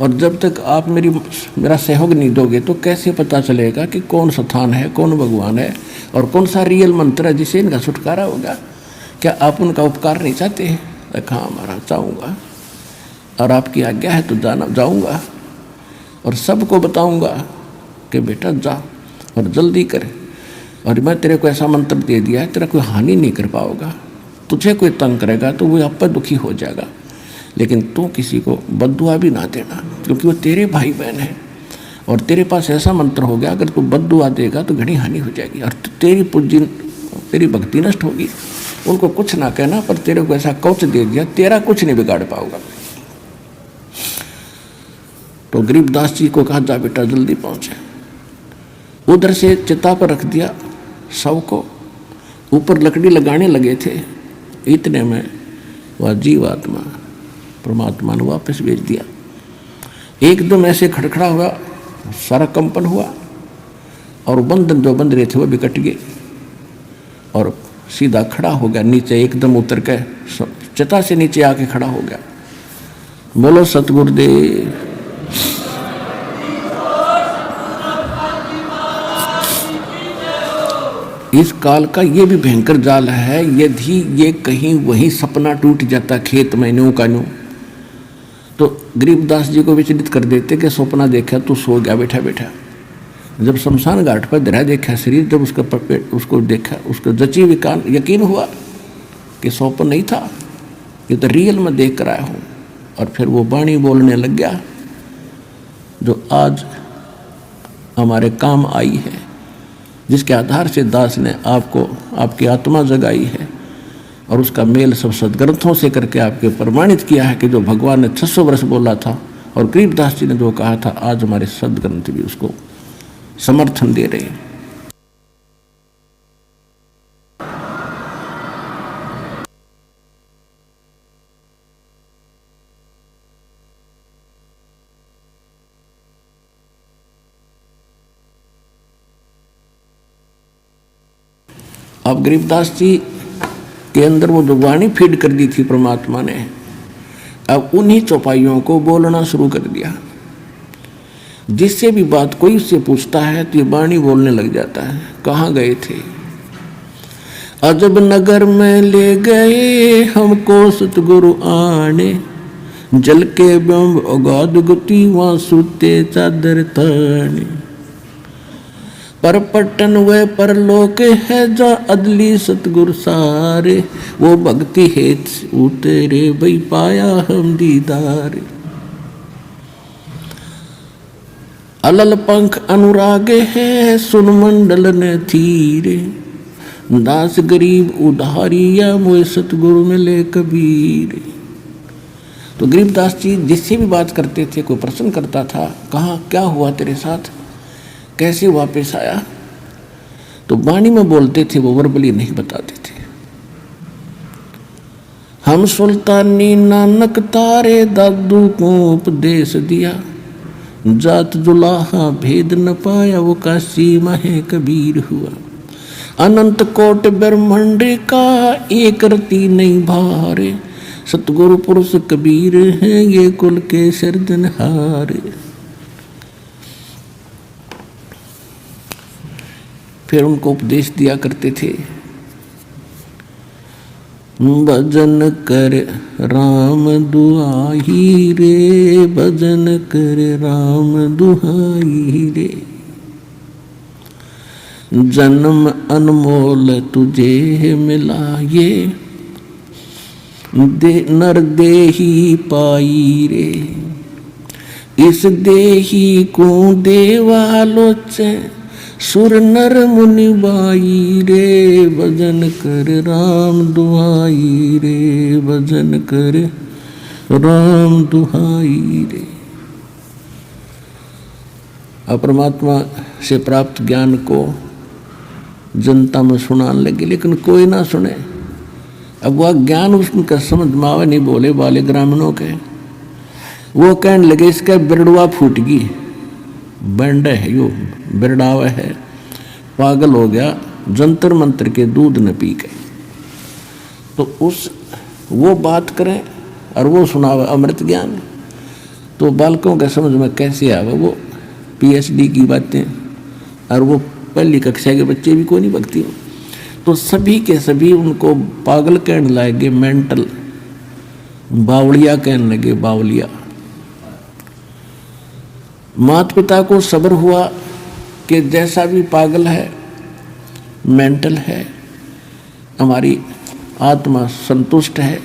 और जब तक आप मेरा सहयोग नहीं दोगे तो कैसे पता चलेगा कि कौन स्थान है, कौन भगवान है, और कौन सा रियल मंत्र है जिससे इनका छुटकारा होगा। क्या आप उनका उपकार नहीं चाहते हैं? हाँ महाराज चाहूँगा, और आपकी आज्ञा है तो जाऊँगा और सबको बताऊँगा कि बेटा जा और जल्दी कर, और मैं तेरे को ऐसा मंत्र दे दिया है तेरा कोई हानि नहीं कर पाओगा। तुझे कोई तंग करेगा तो वो आप पर दुखी हो जाएगा, लेकिन तू किसी को बद्दुआ भी ना देना, क्योंकि वो तेरे भाई बहन है, और तेरे पास ऐसा मंत्र हो गया अगर तू बद्दुआ देगा तो घनी हानि हो जाएगी, और तेरी भक्ति नष्ट होगी। उनको कुछ ना कहना, पर तेरे को ऐसा कवच दे दिया तेरा कुछ नहीं बिगाड़ पाओगा। तो गरीबदास जी को कहा जा बेटा जल्दी पहुंचे। उधर से चिता पर रख दिया शव को, ऊपर लकड़ी लगाने लगे थे, इतने में वह जीवात्मा परमात्मा ने वापस भेज दिया। एकदम ऐसे खड़खड़ा हुआ, सारा कंपन हुआ, और बंधन जो बंध रहे थे वो भी कट गए, और सीधा खड़ा हो गया नीचे, एकदम उतर के चिता से नीचे आके खड़ा हो गया। बोलो सतगुरुदेव। इस काल का ये भी भयंकर जाल है। यदि ये कहीं वही सपना टूट जाता खेत में न्यू का न्यू, तो गरीबदास जी को विचलित कर देते कि सपना देखा तो सो गया बैठा बैठा। जब शमशान घाट पर धरा देखा शरीर, जब उसको देखा, उसको जची विकान यकीन हुआ कि स्वप्न नहीं था, ये तो रियल में देख कर आया हूँ। और फिर वो वाणी बोलने लग गया जो आज हमारे काम आई है, जिसके आधार से दास ने आपको आपकी आत्मा जगाई है और उसका मेल सब सदग्रंथों से करके आपके प्रमाणित किया है कि जो भगवान ने 600 वर्ष बोला था और गरीबदास जी ने जो कहा था, आज हमारे सदग्रंथ भी उसको समर्थन दे रहे हैं। अब गरीबदास जी के अंदर वो जो वाणी फीड कर दी थी परमात्मा ने, अब उन्हीं चौपाइयों को बोलना शुरू कर दिया। जिससे भी बात कोई उससे पूछता है तो ये वाणी बोलने लग जाता है। कहाँ गए थे? अजब नगर में ले गए हमको सतगुरु आने, जल के ब्रह्म अगाध गति वहाँ सुते चादर ताने। पर पट्टन व परलोक है जा अदली सतगुरु सारे, वो भक्ति हेत उतरे भई पाया हम दीदार। अलल पंख अनुराग है सुन मंडल ने थीरे, दास गरीब उधारिया मोए सतगुरु मिले कबीर। तो गरीबदास जी जिससे भी बात करते थे, कोई प्रश्न करता था, कहाँ क्या हुआ तेरे साथ, कैसे वापस आया, तो वाणी में बोलते थे, वो वर्बली नहीं बताते थे। हम सुल्तानी नानक तारे दादू को उपदेश दिया, जात जुलाहा भेद न पाया वो काशी महे कबीर हुआ। अनंत कोट ब्रह्मांड का एक रति नहीं भारे, सतगुरु पुरुष कबीर हैं ये कुल के सिरजनहारे। फिर उनको उपदेश दिया करते थे, भजन कर राम दुहाई रे, भजन कर राम दुहाई रे, जन्म अनमोल तुझे मिला ये, नर देही पाई रे, इस देही को देवालोचे, सुर नर मुनि बाई रे, भजन कर राम दुहाई रे, भजन कर राम दुहाई रे। परमात्मा से प्राप्त ज्ञान को जनता में सुनाने लगे, लेकिन कोई ना सुने। अब वह ज्ञान उसका समझ में आवे नहीं, बोले वाले ग्रामीणों के। वो कहने लगे इसका बिरड़ुआ फूट गई, बंड है यो बिरड़ावा है, पागल हो गया, जंतर मंत्र के दूध न पी के। तो उस वो बात करें और वो सुनावे अमृत ज्ञान, तो बालकों के समझ में कैसे आवे वो PhD की बातें, और वो पहली कक्षा के बच्चे भी कोई नहीं बकती। तो सभी के सभी उनको पागल कहने लगे, मेंटल, बावलिया कहने लगे, बावलिया। माता पिता को सब्र हुआ कि जैसा भी पागल है, मेंटल है, हमारी आत्मा संतुष्ट है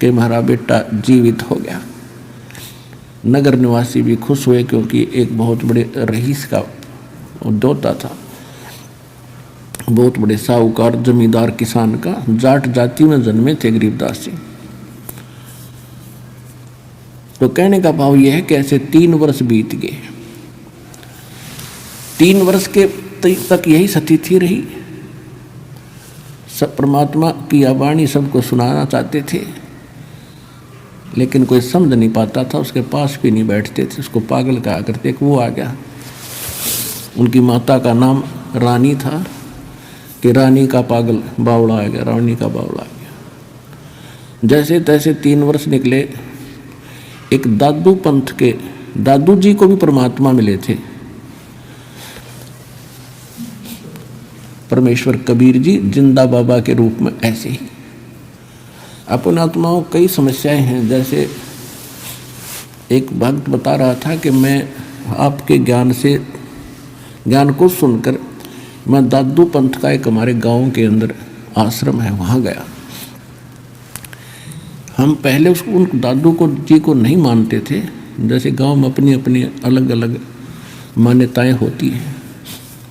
कि हमारा बेटा जीवित हो गया। नगर निवासी भी खुश हुए क्योंकि एक बहुत बड़े रईस का दोता था, बहुत बड़े साहूकार जमींदार किसान का, जाट जाति में जन्मे थे गरीबदास जी। तो कहने का भाव यह है कि ऐसे 3 वर्ष बीत गए। 3 वर्ष के तक यही स्थिति रही। सब परमात्मा की वाणी सबको सुनाना चाहते थे, लेकिन कोई समझ नहीं पाता था, उसके पास भी नहीं बैठते थे, उसको पागल कहा करते। वो आ गया, उनकी माता का नाम रानी था कि रानी का पागल बावड़ा आ गया, रानी का बावड़ा आ गया। जैसे तैसे 3 वर्ष निकले। एक दादू पंथ के दादू जी को भी परमात्मा मिले थे। परमेश्वर कबीर जी जिंदा बाबा के रूप में ऐसे ही। अपन आत्माओं कई समस्याएं हैं। जैसे एक भक्त बता रहा था कि मैं आपके ज्ञान को सुनकर मैं दादू पंथ का एक हमारे गांव के अंदर आश्रम है वहाँ गया। हम पहले उन दादू को जी को नहीं मानते थे। जैसे गांव में अपनी अपनी अलग अलग मान्यताएं होती हैं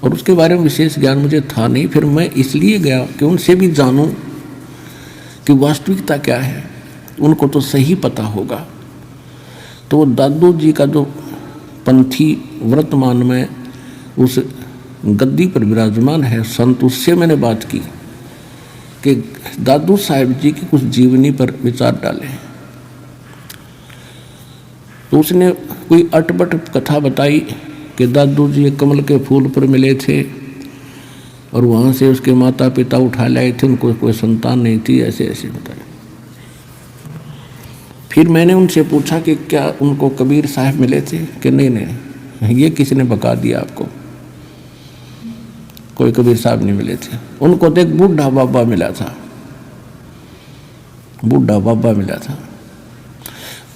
और उसके बारे में विशेष ज्ञान मुझे था नहीं। फिर मैं इसलिए गया कि उनसे भी जानूं कि वास्तविकता क्या है, उनको तो सही पता होगा। तो वो दादू जी का जो पंथी वर्तमान में उस गद्दी पर विराजमान है संत, उससे मैंने बात की कि दादू साहिब जी की कुछ जीवनी पर विचार डालें। तो उसने कोई अटपट कथा बताई कि दादू जी कमल के फूल पर मिले थे और वहाँ से उसके माता पिता उठा लाए थे, उनको कोई संतान नहीं थी, ऐसे ऐसे बताया। फिर मैंने उनसे पूछा कि क्या उनको कबीर साहब मिले थे कि नहीं, ये किसी ने बता दिया आपको, कोई कबीर साहब नहीं मिले थे। उनको तो एक बूढ़ा बाबा मिला था, बूढ़ा बाबा मिला था।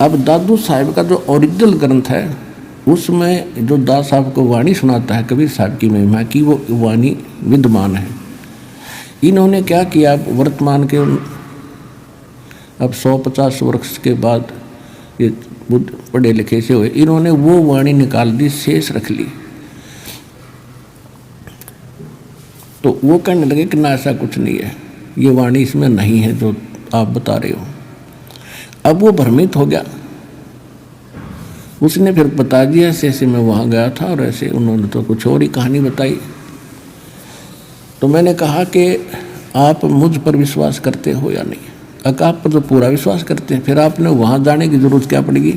अब दादू साहब का जो ओरिजिनल ग्रंथ है उसमें जो दास साहब को वाणी सुनाता है कबीर साहब की महिमा की, वो वाणी विद्यमान है। इन्होंने क्या किया, वर्तमान के अब 150 वर्ष के बाद ये बुद्ध पढ़े लिखे से हुए, इन्होंने वो वाणी निकाल दी, शेष रख ली। तो वो कहने लगे कि ना ऐसा कुछ नहीं है, ये वाणी इसमें नहीं है जो आप बता रहे हो। अब वो भ्रमित हो गया, उसने फिर बता दिया ऐसे ऐसे मैं वहाँ गया था और ऐसे उन्होंने तो कुछ और ही कहानी बताई। तो मैंने कहा कि आप मुझ पर विश्वास करते हो या नहीं? अगर आप पर तो पूरा विश्वास करते हैं, फिर आपने वहाँ जाने की जरूरत क्या पड़ेगी?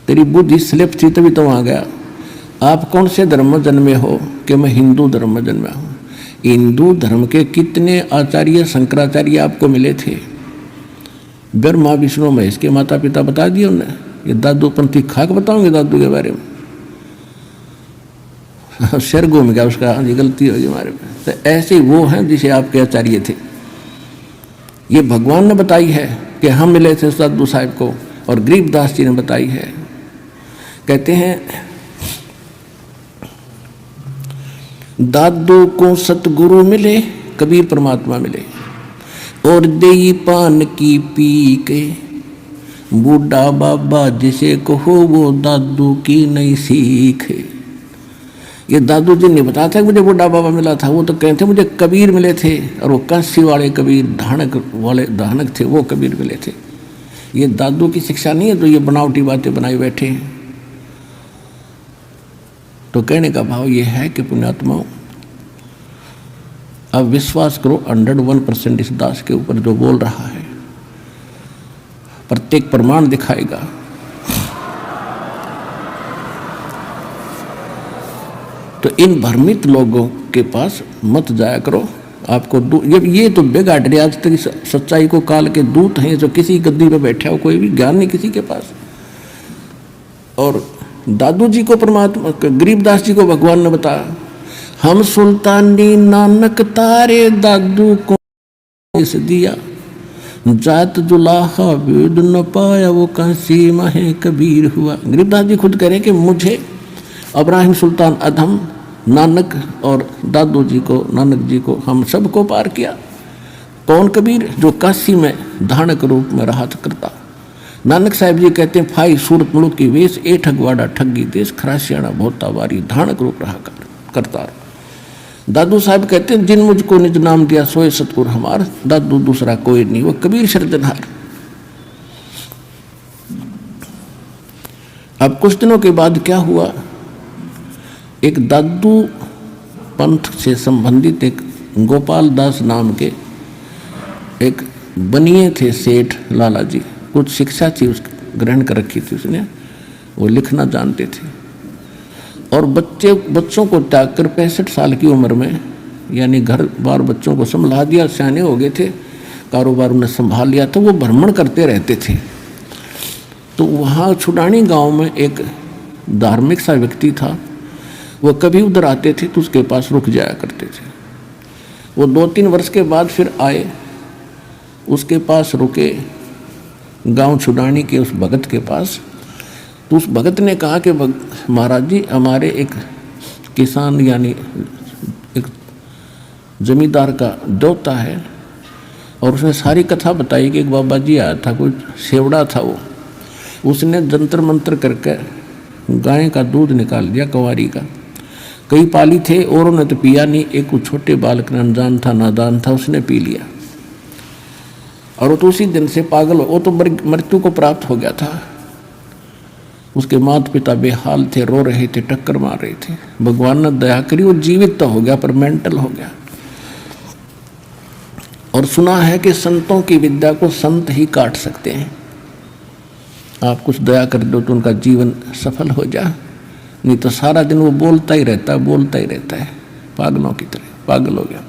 तेरी बुद्धि स्लिप थी तभी तो वहाँ गया। आप कौन से धर्म में जन्मे हो? कि मैं हिंदू धर्म में जन्मा हूँ। हिंदू धर्म के कितने आचार्य शंकराचार्य आपको मिले थे? ब्रह्मा विष्णु महेश के माता पिता बता दिए उन्हें। ये दादू पंथी खाक बताओगे दादू के बारे में? सिर घूम गया उसका, ये गलती होगी हमारे में। तो ऐसे वो हैं जिसे आपके आचार्य थे। ये भगवान ने बताई है कि हम मिले थे दादू साहब को, और गरीबदास जी ने बताई है। कहते हैं दादू को सतगुरु मिले, कबीर परमात्मा मिले, और देई पान की पी के, बूढ़ा बाबा जिसे कहो वो दादू की नई सीख। ये दादू जी ने बताया था कि मुझे बूढ़ा बाबा मिला था, वो तो कहते मुझे कबीर मिले थे, और वो काशी वाले कबीर, धानक वाले धानक थे, वो कबीर मिले थे। ये दादू की शिक्षा नहीं है तो ये बनावटी बातें बनाई बैठे हैं। तो कहने का भाव ये है कि पुण्यात्माओं, अब विश्वास करो 101% इस दास के ऊपर जो बोल रहा है, प्रत्येक प्रमाण दिखाएगा। तो इन भ्रमित लोगों के पास मत जाया करो। आपको ये तो बेगाड़ आज तक सच्चाई को काल के दूत हैं, जो किसी गद्दी पे बैठा हो, कोई भी ज्ञान नहीं किसी के पास। और दादू जी को परमात्मा, गरीबदास जी को भगवान ने बताया, हम सुल्तानी नानक तारे दादू को इस दिया, जात जुलाहा वेद न पाया वो काशी माहे कबीर हुआ। गरीबदास जी खुद कह रहे हैं कि मुझे इब्राहिम सुल्तान अधम, नानक और दादू जी को, नानक जी को, हम सबको पार किया। कौन कबीर? जो काशी में धानक रूप में रहा करता। नानक साहिब जी कहते हैं, फाई सूरत मुल्क की वेश, ए ठगवाड़ा ठगी देश, खरासियाना भोता वारी, धानक रूप रहा करता। दादू साहब कहते हैं, जिन मुझको निज नाम दिया सोए सतगुर हमार, दादू दूसरा कोई नहीं, वो कबीर सृजनहार। अब कुछ दिनों के बाद क्या हुआ, एक दादू पंथ से संबंधित एक गोपाल दास नाम के एक बनिए थे सेठ लाला जी, कुछ शिक्षा थी उस ग्रहण कर रखी थी उसने, वो लिखना जानते थे। और बच्चों को त्याग कर 65 साल की उम्र में, यानी घर बार बच्चों को संभाल दिया, सियाने हो गए थे, कारोबार उन्हें संभाल लिया, तो वो भ्रमण करते रहते थे। तो वहाँ छुडानी गांव में एक धार्मिक सा व्यक्ति था, वो कभी उधर आते थे तो उसके पास रुक जाया करते थे। वो 2-3 वर्ष के बाद फिर आए, उसके पास रुके, गांव छुडानी के उस भगत के पास। तो उस भगत ने कहा कि महाराज जी, हमारे एक किसान यानी एक जमींदार का देवता है, और उसने सारी कथा बताई कि एक बाबा जी आया था, कोई सेवड़ा था वो, उसने जंतर मंत्र करके गाय का दूध निकाल दिया, कंवारी का। कई पाली थे और उन्होंने तो पिया नहीं, एक वो छोटे बालक अनजान था, नादान था, उसने पी लिया और वो तो उसी दिन से पागल हो, वो तो मृत्यु को प्राप्त हो गया था। उसके माता पिता बेहाल थे, रो रहे थे, टक्कर मार रहे थे। भगवान ने दया करी, वो जीवित तो हो गया पर मेंटल हो गया। और सुना है कि संतों की विद्या को संत ही काट सकते हैं। आप कुछ दया कर दो तो उनका जीवन सफल हो जा, नहीं तो सारा दिन वो बोलता ही रहता है, पागलों की तरह पागल हो गया।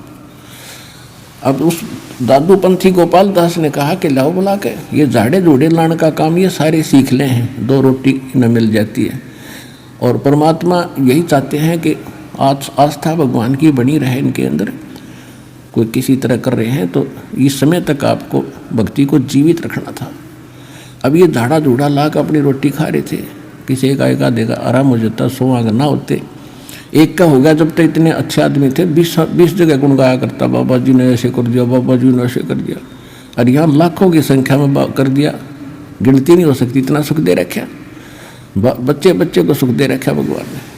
अब उस दादू पंथी गोपाल दास ने कहा कि लाओ बुला के ये झाड़े झूड़े लाने का काम ये सारे सीख ले हैं, 2 रोटी न मिल जाती है। और परमात्मा यही चाहते हैं कि आस्था भगवान की बनी रहे इनके अंदर। कोई किसी तरह कर रहे हैं तो इस समय तक आपको भक्ति को जीवित रखना था। अब ये झाड़ा झूड़ा ला कर अपनी रोटी खा रहे थे, किसी एक आधे का आराम हो जाता, 100 आगे ना होते, एक का हो गया। जब तक इतने अच्छे आदमी थे, 20 जगह गुण गाया करता, बाबा जी ने ऐसे कर दिया, बाबा जी ने ऐसे कर दिया। और यहाँ लाखों की संख्या में कर दिया, गिनती नहीं हो सकती, इतना सुख दे रखा, बच्चे बच्चे को सुख दे रखा भगवान ने।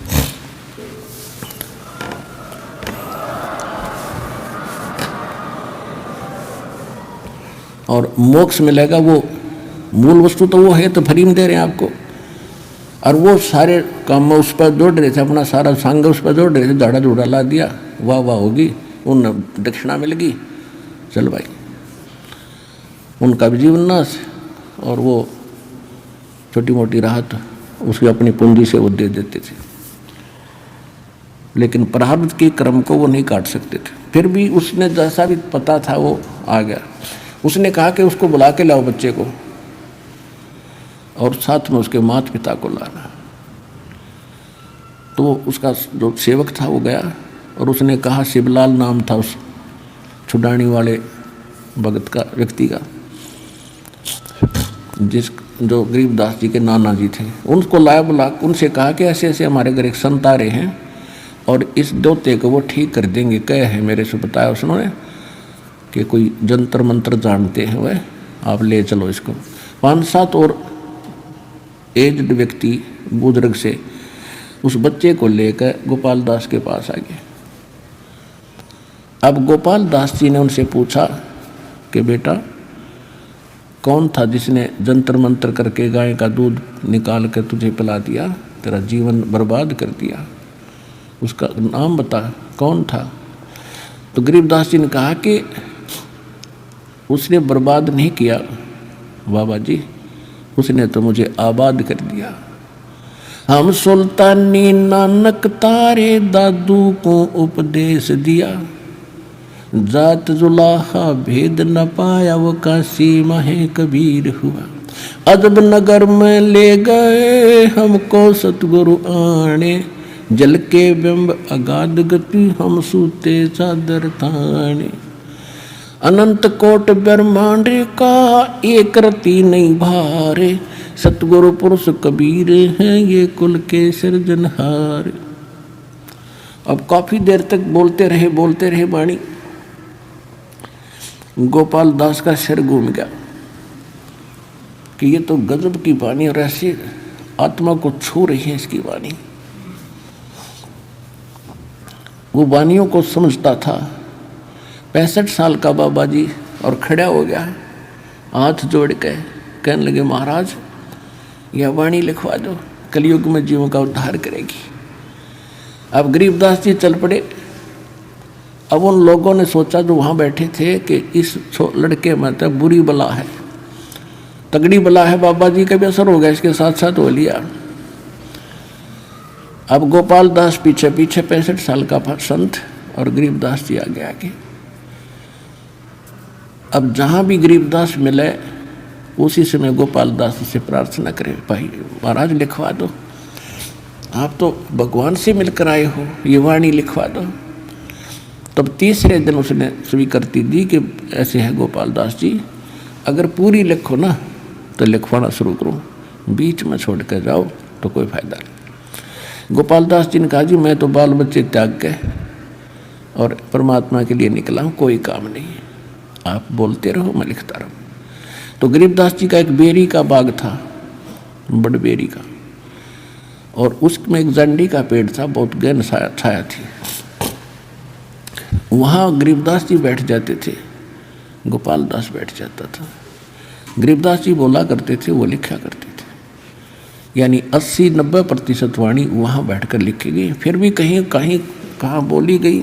और मोक्ष मिलेगा, वो मूल वस्तु तो वो है, तो फ्री में दे रहे हैं आपको। और वो सारे काम में उस पर जोड़ रहे थे, अपना सारा संग उस पर जोड़ रहे थे, झाड़ा झूड़ा ला दिया, वाह वाह होगी, उन दक्षिणा मिल गई, चल भाई, उनका भी जीवन नाश। और वो छोटी मोटी राहत उसकी अपनी पूंजी से वो दे देते थे, लेकिन प्रारब्ध के क्रम को वो नहीं काट सकते थे। फिर भी उसने जैसा भी पता था वो आ गया। उसने कहा कि उसको बुला के लाओ बच्चे को, और साथ में उसके माता पिता को लाना। तो उसका जो सेवक था वो गया, और उसने कहा, शिवलाल नाम था उस छुडानी वाले भगत का, व्यक्ति का, जो गरीबदास जी के नाना जी थे, उनको लाया बुला, उनसे कहा कि ऐसे ऐसे हमारे घर एक संत आ रहे हैं और इस देवते को वो ठीक कर देंगे। कहे है मेरे से बताया उसने कि कोई जंतर मंत्र जानते हैं वह, आप ले चलो इसको। 5-7 और एज्ड व्यक्ति बुजुर्ग से उस बच्चे को लेकर गोपाल दास के पास आ गए। अब गोपाल दास जी ने उनसे पूछा कि बेटा कौन था जिसने जंतर मंत्र करके गाय का दूध निकाल कर तुझे पिला दिया, तेरा जीवन बर्बाद कर दिया, उसका नाम बता, कौन था? तो गरीबदास जी ने कहा कि उसने बर्बाद नहीं किया बाबा जी, उसने तो मुझे आबाद कर दिया। हम सुल्तानी नानक तारे दादू को उपदेश दिया, जात जुलाहा भेद न पाया वो काशी माहे कबीर हुआ। अदब नगर में ले गए हमको सतगुरु आने, जल के बिंब अगाध गति हम सूते चादर ताने। अनंत कोट ब्रह्मांड का एक रति नहीं भारे, सतगुरु पुरुष कबीर हैं ये कुल के सृजनहार। अब काफी देर तक बोलते रहे वाणी। गोपाल दास का सिर घूम गया कि ये तो गजब की वाणी, और ऐसी आत्मा को छू रही है इसकी वाणी। वो वाणियों को समझता था। 65 साल का बाबा जी, और खड़ा हो गया है, हाथ जोड़ के कहने लगे, महाराज यह वाणी लिखवा दो, कलयुग में जीवों का उद्धार करेगी। अब गरीबदास जी चल पड़े। अब उन लोगों ने सोचा जो वहाँ बैठे थे कि इस लड़के में तो बुरी बला है, तगड़ी बला है, बाबा जी का भी असर हो गया, इसके साथ साथ हो लिया। अब गोपाल दास पीछे पीछे 65 साल का संत, और गरीबदास जी आगे आगे। अब जहाँ भी गरीबदास मिले उसी समय गोपाल दास से प्रार्थना करे, भाई महाराज लिखवा दो। आप तो भगवान से मिलकर आए हो, ये वाणी लिखवा दो। तब तीसरे दिन उसने स्वीकृति दी कि ऐसे है गोपाल दास जी, अगर पूरी लिखो ना तो लिखवाना शुरू करो, बीच में छोड़ कर जाओ तो कोई फायदा नहीं। गोपाल दास जी ने कहा, जी मैं तो बाल बच्चे त्याग के और परमात्मा के लिए निकला हूँ, कोई काम नहीं, आप बोलते रहो मैं लिखता रहूँ। तो गरीबदास जी का एक बेरी का बाग था, बड़ बेरी का, और उसमें एक जंडी का पेड़ था, बहुत गहन छाया थी। वहाँ गरीबदास जी बैठ जाते थे, गोपाल दास बैठ जाता था। गरीबदास जी बोला करते थे, वो लिखा करते थे, यानी 80-90% वाणी वहाँ बैठकर लिखी गई। फिर भी कहीं कहीं कहाँ बोली गई,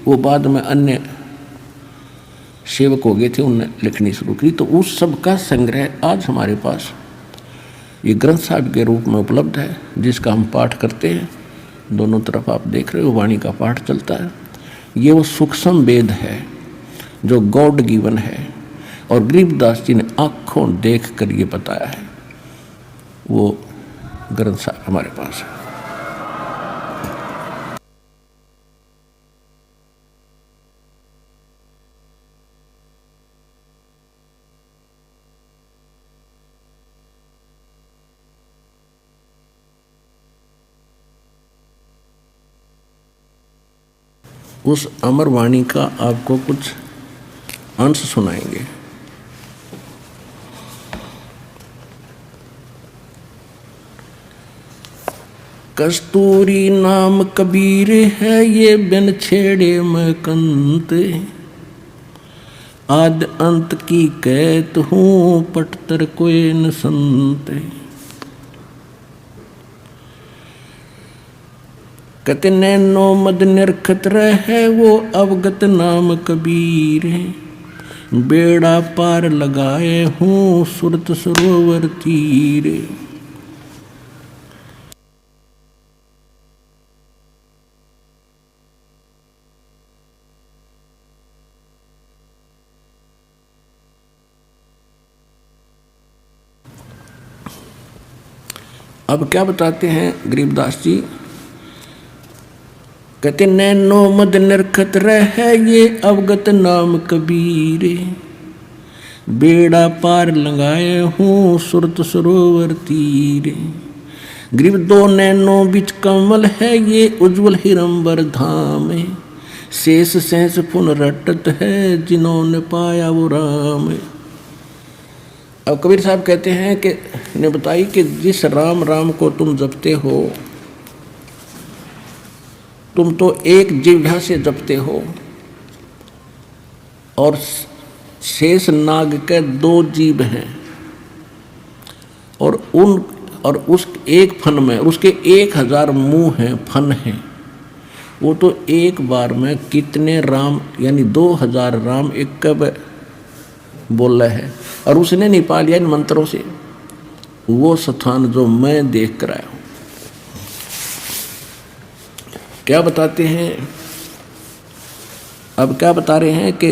वो बाद में अन्य सेवक हो गए थे, उनने लिखनी शुरू की। तो उस सब का संग्रह आज हमारे पास ये ग्रंथ साहिब के रूप में उपलब्ध है, जिसका हम पाठ करते हैं। दोनों तरफ आप देख रहे हो वाणी का पाठ चलता है। ये वो सूक्ष्म वेद है जो गॉड गिवन है, और गरीबदास जी ने आँखों देख कर ये बताया है, वो ग्रंथ साहिब हमारे पास है। उस अमर वाणी का आपको कुछ अंश सुनाएंगे। कस्तूरी नाम कबीर है, ये बिन छेड़े मैं कंत, आद अंत की कहत हूँ पटतर कोई न संत। कहते नैनो मद निरखत रहे वो अवगत नाम कबीर, बेड़ा पार लगाए हूँ सुरत सरोवर तीर। अब क्या बताते हैं गरीबदास जी, कहते नैनो मद निरखत रहे ये अवगत नाम कबीर, बेड़ा पार लगाए हूँ सुरत सरोवर तीर। गरीब दो नैनो बिच कमल है, ये उज्ज्वल हिरंबर धाम, शेष सहस पुन रटत है जिन्होंने पाया वो राम। अब कबीर साहब कहते हैं कि ने बताई कि जिस राम राम को तुम जपते हो, तुम तो एक जिह्वा से जपते हो, और शेष नाग के 2 जीभ हैं, और उस एक फन में उसके 1000 मुंह हैं, फन हैं। वो तो एक बार में कितने राम यानी 2000 राम एक कब बोल रहे हैं, और उसने नहीं पा लिया इन मंत्रों से वो स्थान जो मैं देख कर आया हूं। क्या बताते हैं, अब क्या बता रहे हैं कि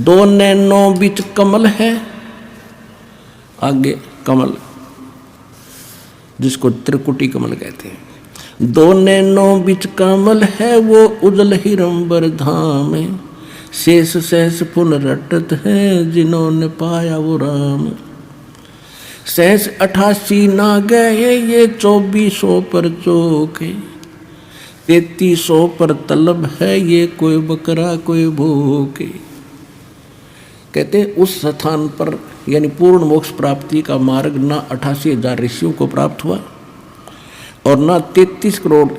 2 नैनो बीच कमल है, आगे कमल जिसको त्रिकुटी कमल कहते हैं। 2 नैनो बीच कमल है वो उजल हिरंबर धाम, शेष सहस पुन रटत है जिन्होंने पाया वो राम। सहस 88 ना गए ये 2400 पर चोखे, 3300 पर तलब है ये कोई बकरा कोई भूखे। कहते उस स्थान पर यानी पूर्ण मोक्ष प्राप्ति का मार्ग ना 88,000 ऋषियों को प्राप्त हुआ, और ना 33 करोड़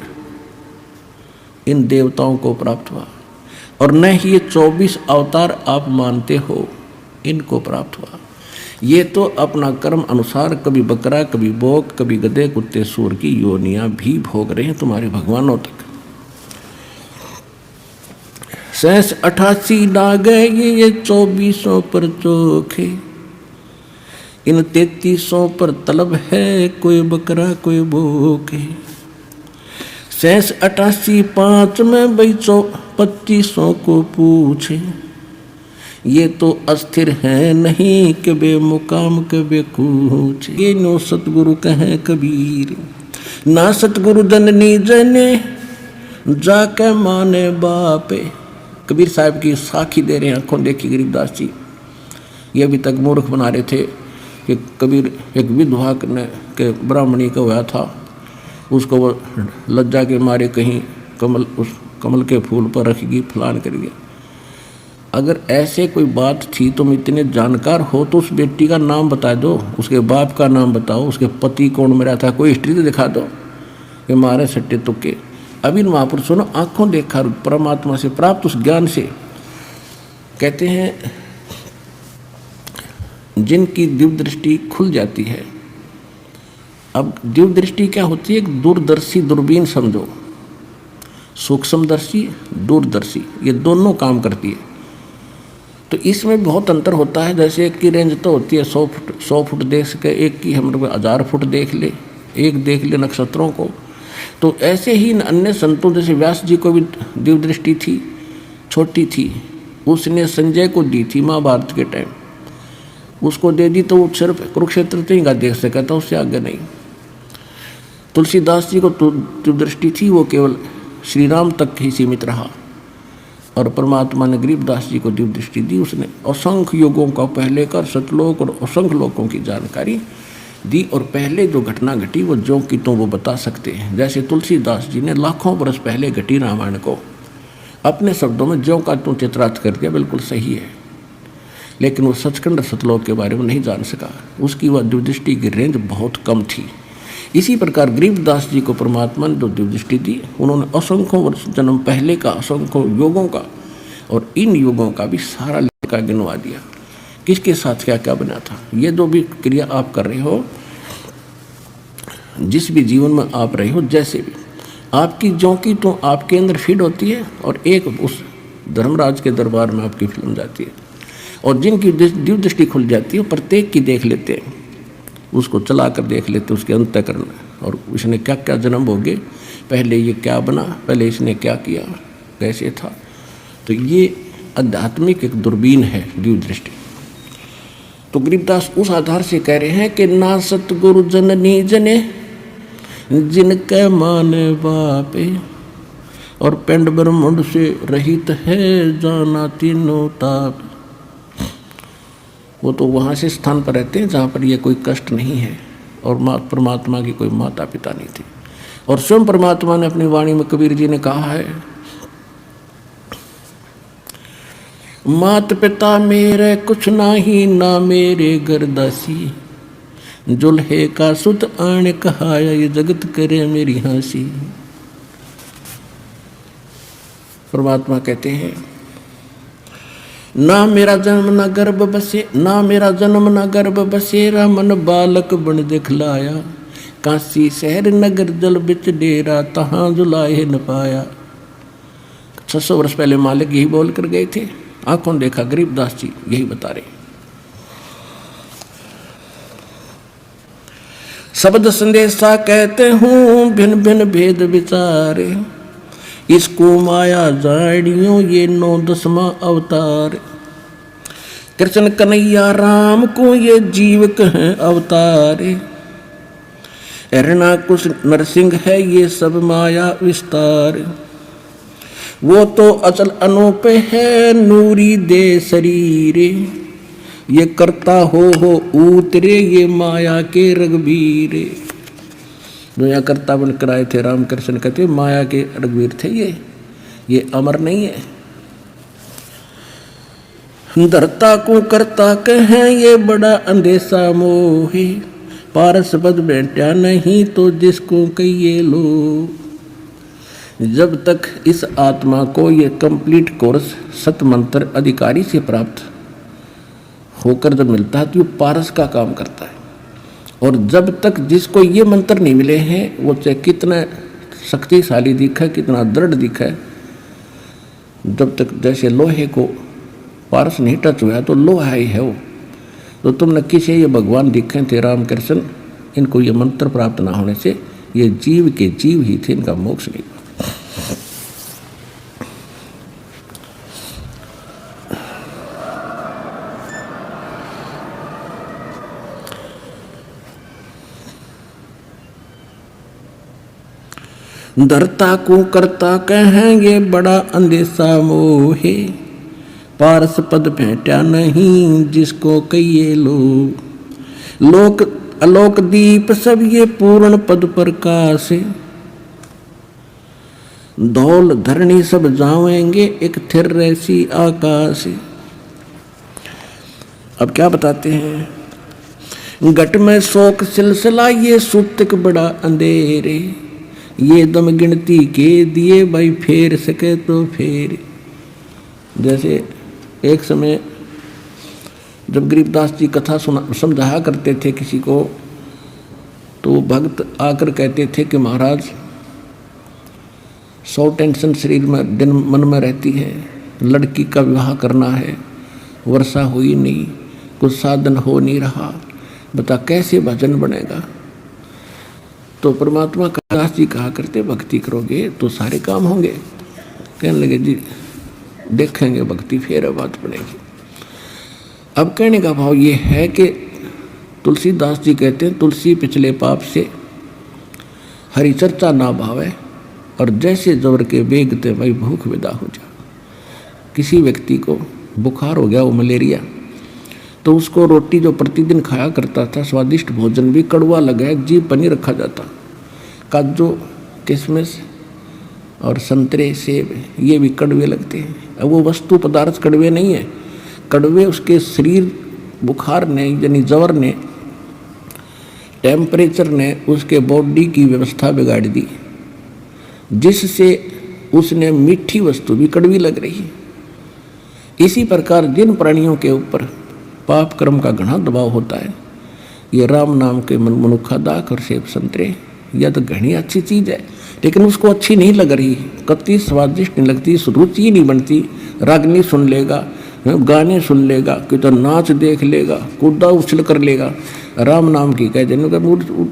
इन देवताओं को प्राप्त हुआ, और न ही ये 24 अवतार आप मानते हो इनको प्राप्त हुआ। ये तो अपना कर्म अनुसार कभी बकरा कभी बोक कभी गधे कुत्ते सूर की योनियां भी भोग रहे हैं तुम्हारे भगवानों तक। सहस 88 ना गए ये 2400 पर चोखे, इन 3300 पर तलब है कोई बकरा कोई भूखे। सहस 88 5 में भाई 2500 को पूछे, ये तो अस्थिर है नहीं के बेमुकाम के बेकूच, ये नो सतगुरु कहें कबीर। ना सतगुरु जननी जने जाके माने बापे। कबीर साहब की साखी दे रहे हैं, आंखों देखी गरीबदास जी। ये अभी तक मूर्ख बना रहे थे कि कबीर एक विधवा के ब्राह्मणी का हुआ था, उसको वो लज्जा के मारे कहीं उस कमल के फूल पर रखेगी, फलान करेगी। अगर ऐसे कोई बात थी, तुम इतने जानकार हो तो उस बेटी का नाम बता दो, उसके बाप का नाम बताओ, उसके पति कौन मरा था, कोई हिस्ट्री तो दिखा दो। ये मारे सट्टे तुक्के। अभी महापुरुषों ने आंखों देखा परमात्मा से प्राप्त उस ज्ञान से। कहते हैं जिनकी दिव्य दृष्टि खुल जाती है। अब दिव्य दृष्टि क्या होती है? एक दूरदर्शी दूरबीन समझो, सूक्ष्मदर्शी दूरदर्शी, ये दोनों काम करती है। तो इसमें बहुत अंतर होता है। जैसे एक की रेंज तो होती है 100 फुट देख सके, एक की हम लोग 1000 फुट देख ले, एक देख ले नक्षत्रों को। तो ऐसे ही अन्य संतों जैसे व्यास जी को भी दिव्य दृष्टि थी, छोटी थी, उसने संजय को दी थी महाभारत के टाइम, उसको दे दी तो वो सिर्फ कुरुक्षेत्र से ही देख सका था, उससे आगे नहीं। तुलसीदास जी को दिव्य दृष्टि थी, वो केवल श्री राम तक ही सीमित रहा। और परमात्मा ने गरीबदास जी को दिव्य दृष्टि दी, उसने असंख्य युगों का पहले का सतलोक और असंख्य लोकों की जानकारी दी। और पहले जो घटना घटी वो ज्यों की तो वो बता सकते हैं। जैसे तुलसीदास जी ने लाखों बरस पहले घटी रामायण को अपने शब्दों में ज्यों का त्यों चित्रार्थ कर दिया, बिल्कुल सही है। लेकिन वो सचखंड सतलोक के बारे में नहीं जान सका, उसकी वह दिव्य दृष्टि की रेंज बहुत कम थी। इसी प्रकार गरीबदास जी को परमात्मा ने जो दिव्य दृष्टि दी, उन्होंने असंख्यों वर्ष जन्म पहले का, असंख्यों युगों का और इन युगों का भी सारा लेखा गिनवा दिया, किसके साथ क्या क्या बना था। ये जो भी क्रिया आप कर रहे हो, जिस भी जीवन में आप रहे हो, जैसे भी आपकी ज्यों की तो आपके अंदर फीड होती है और एक उस धर्मराज के दरबार में आपकी फिल्म जाती है। और जिनकी दिव्य दृष्टि खुल जाती है, प्रत्येक की देख लेते हैं, उसको चला कर देख लेते, उसके अंतःकरण और उसने क्या क्या जन्म भोगे, पहले ये क्या बना, पहले इसने क्या किया, कैसे था। तो ये आध्यात्मिक एक दूरबीन है दिव्य दृष्टि। तो गरीबदास उस आधार से कह रहे हैं कि ना सतगुरु जननी जने जिनके माने बापे, और पिंड ब्रह्मंड से रहित है जाना तीनों ताप। वो तो वहाँ से स्थान पर रहते हैं जहाँ पर ये कोई कष्ट नहीं है और परमात्मा की कोई माता पिता नहीं थी। और स्वयं परमात्मा ने अपनी वाणी में, कबीर जी ने कहा है, मात पिता मेरे कुछ नाही, ना मेरे गरदासी, जुल्हे का सुत आण कहाया, ये जगत करे मेरी हंसी। परमात्मा कहते हैं, ना मेरा जन्म न गर्भ बसे, ना मेरा जन्म न गर्भ बसेरा, मन बालक बन दिखलाया, काशी शहर नगर जल बिच डेरा, तहाँ जुलाए न पाया। 600 वर्ष पहले मालिक यही बोल कर गए थे, आंखों देखा गरीबदास जी यही बता रहे। शब्द संदेशा कहते हूँ भिन्न भिन्न भेद विचारे, इसको माया जाड़ियों ये 9 अवतार, कृष्ण कन्हैया राम को ये जीव कहें अवतारे, हिरणाकुश नरसिंह है ये सब माया विस्तार, वो तो अचल अनूप है नूरी दे शरीरे, ये करता हो उतरे ये माया के रघुवीरे। जो यहाँ करता बन कर आए थे रामकृष्ण, कहते माया के रघुवीर थे ये अमर नहीं है। धरता को करता कहें ये बड़ा अंदेशा मोहे, पारस पद बैठा नहीं तो जिसको कहिए लो। जब तक इस आत्मा को ये कंप्लीट कोर्स सतमंत्र अधिकारी से प्राप्त होकर जब मिलता है तो ये पारस का काम करता है। और जब तक जिसको ये मंत्र नहीं मिले हैं, वो चाहे कितना शक्तिशाली दिखा, कितना दृढ़ दिखा, जब तक जैसे लोहे को पारस नहीं टच हुआ तो लोहा ही है वो। तो तुमने किसे ये भगवान दिखे थे रामकृष्ण, इनको ये मंत्र प्राप्त ना होने से ये जीव के जीव ही थे, इनका मोक्ष नहीं। धरता को करता कहेंगे बड़ा अंदेशा मोहे, पारस पद भेंटा नहीं जिसको कहिए लोक आलोक दीप सब ये पूर्ण पद प्रकाश, धौल धरणी सब जावेंगे एक थिर रहसी आकाश। अब क्या बताते हैं, घट में शोक सिलसिला ये सुतक बड़ा अंधेरे, ये दम गिनती के दिए भाई फेर सके तो फेर। जैसे एक समय जब गरीबदास जी कथा समझाया करते थे किसी को, तो भक्त आकर कहते थे कि महाराज 100 टेंशन शरीर में दिन मन में रहती है, लड़की का विवाह करना है, वर्षा हुई नहीं, कुछ साधन हो नहीं रहा, बता कैसे भजन बनेगा। तो परमात्मा दास जी कहा करते भक्ति करोगे तो सारे काम होंगे। कहने लगे जी देखेंगे भक्ति फिर बात बनेगी। अब कहने का भाव ये है कि तुलसीदास जी कहते हैं तुलसी पिछले पाप से हरि चर्चा ना भावे, और जैसे जबर के बेगते भाई भूख विदा हो जा। किसी व्यक्ति को बुखार हो गया, वो मलेरिया, तो उसको रोटी जो प्रतिदिन खाया करता था, स्वादिष्ट भोजन भी कड़वा लगा, जीभ पर नहीं रखा जाता। काजू किशमिश और संतरे सेब ये भी कड़वे लगते हैं। अब वो वस्तु पदार्थ कड़वे नहीं है, कड़वे उसके शरीर बुखार ने यानी जवर ने, टेम्परेचर ने उसके बॉडी की व्यवस्था बिगाड़ दी, जिससे उसने मीठी वस्तु भी कड़वी लग रही है। इसी प्रकार जिन प्राणियों के ऊपर पाप कर्म का घना दबाव होता है, ये राम नाम के मनुखा दाख और सेब संतरे, यह तो घनी अच्छी चीज़ है, लेकिन उसको अच्छी नहीं लग रही, कतई स्वादिष्ट नहीं लगती, रुचि नहीं बनती। रागनी सुन लेगा, गाने सुन लेगा, कि तो नाच देख लेगा, कूदा उछल कर लेगा, राम नाम की कह देने का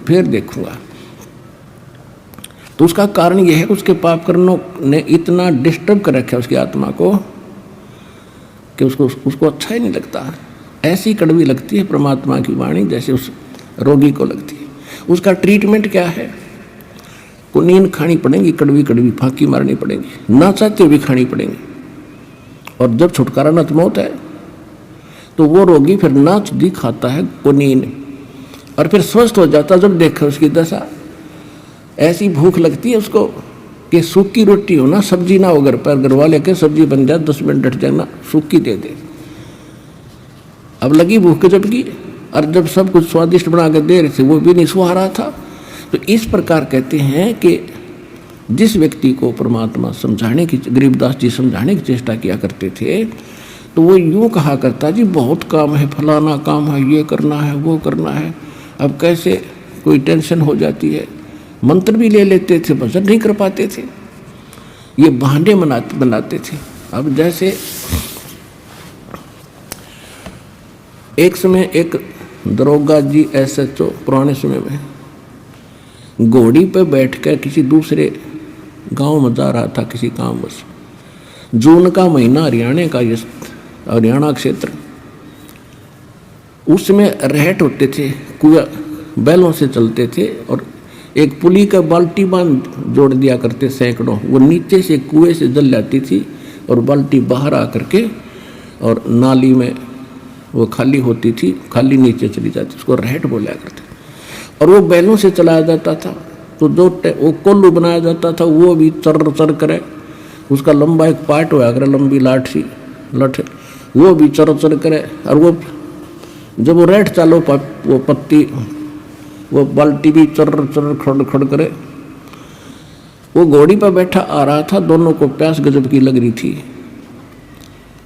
फिर देखूंगा। तो उसका कारण यह है कि उसके पाप कर्मों ने इतना डिस्टर्ब कर रखा है उसकी आत्मा को कि उसको अच्छा ही नहीं लगता। ऐसी कड़वी लगती है परमात्मा की वाणी जैसे उस रोगी को लगती है। उसका ट्रीटमेंट क्या है, को नींद खानी पड़ेगी, कड़वी कड़वी फांकी मारनी पड़ेगी, ना चाहते भी खानी पड़ेगी। और जब छुटकारा न मौत है तो वो रोगी फिर नाच दी खाता है कुनीन, और फिर स्वस्थ हो जाता। जब देखा उसकी दशा, ऐसी भूख लगती है उसको कि सूखी रोटी हो ना, सब्जी ना हो घर पर, घर वाले के सब्जी बन जाए 10 मिनट डट जाना, सूखी दे दे। अब लगी भूख जबकि, और जब सब कुछ स्वादिष्ट बना के दे रहे थे वो भी नहीं सुहा रहा था। तो इस प्रकार कहते हैं कि जिस व्यक्ति को परमात्मा समझाने की, गरीबदास जी समझाने की चेष्टा किया करते थे, तो वो यूँ कहा करता जी बहुत काम है, फलाना काम है, ये करना है, वो करना है। अब कैसे कोई टेंशन हो जाती है, मंत्र भी ले लेते थे, भजन नहीं कर पाते थे, ये बहाने बनाते थे। अब जैसे एक समय एक दरोगा जी SHO पुराने समय में घोड़ी पर बैठकर किसी दूसरे गांव में जा रहा था किसी कामवश। जून का महीना, हरियाणा क्षेत्र, उसमें रहट होते थे, कुआं बैलों से चलते थे, और एक पुली का बाल्टी बांध जोड़ दिया करते सैकड़ों, वो नीचे से कुएं से जल जाती थी और बाल्टी बाहर आकर के और नाली में वो खाली होती थी, खाली नीचे चली जाती, उसको रहट बोला करते। और वो बैलों से चलाया जाता था, तो जो वो कोल्लू बनाया जाता था वो भी चर चर करे, उसका लंबा एक पार्ट हुआ करे, लंबी लठ वो भी चर चर करे। और वो जब वो रहट चालो वो पत्ती, वो बाल्टी भी चर चर खड़ खड़ करे। वो घोड़ी पर बैठा आ रहा था, दोनों को प्यास गजब की लग रही थी।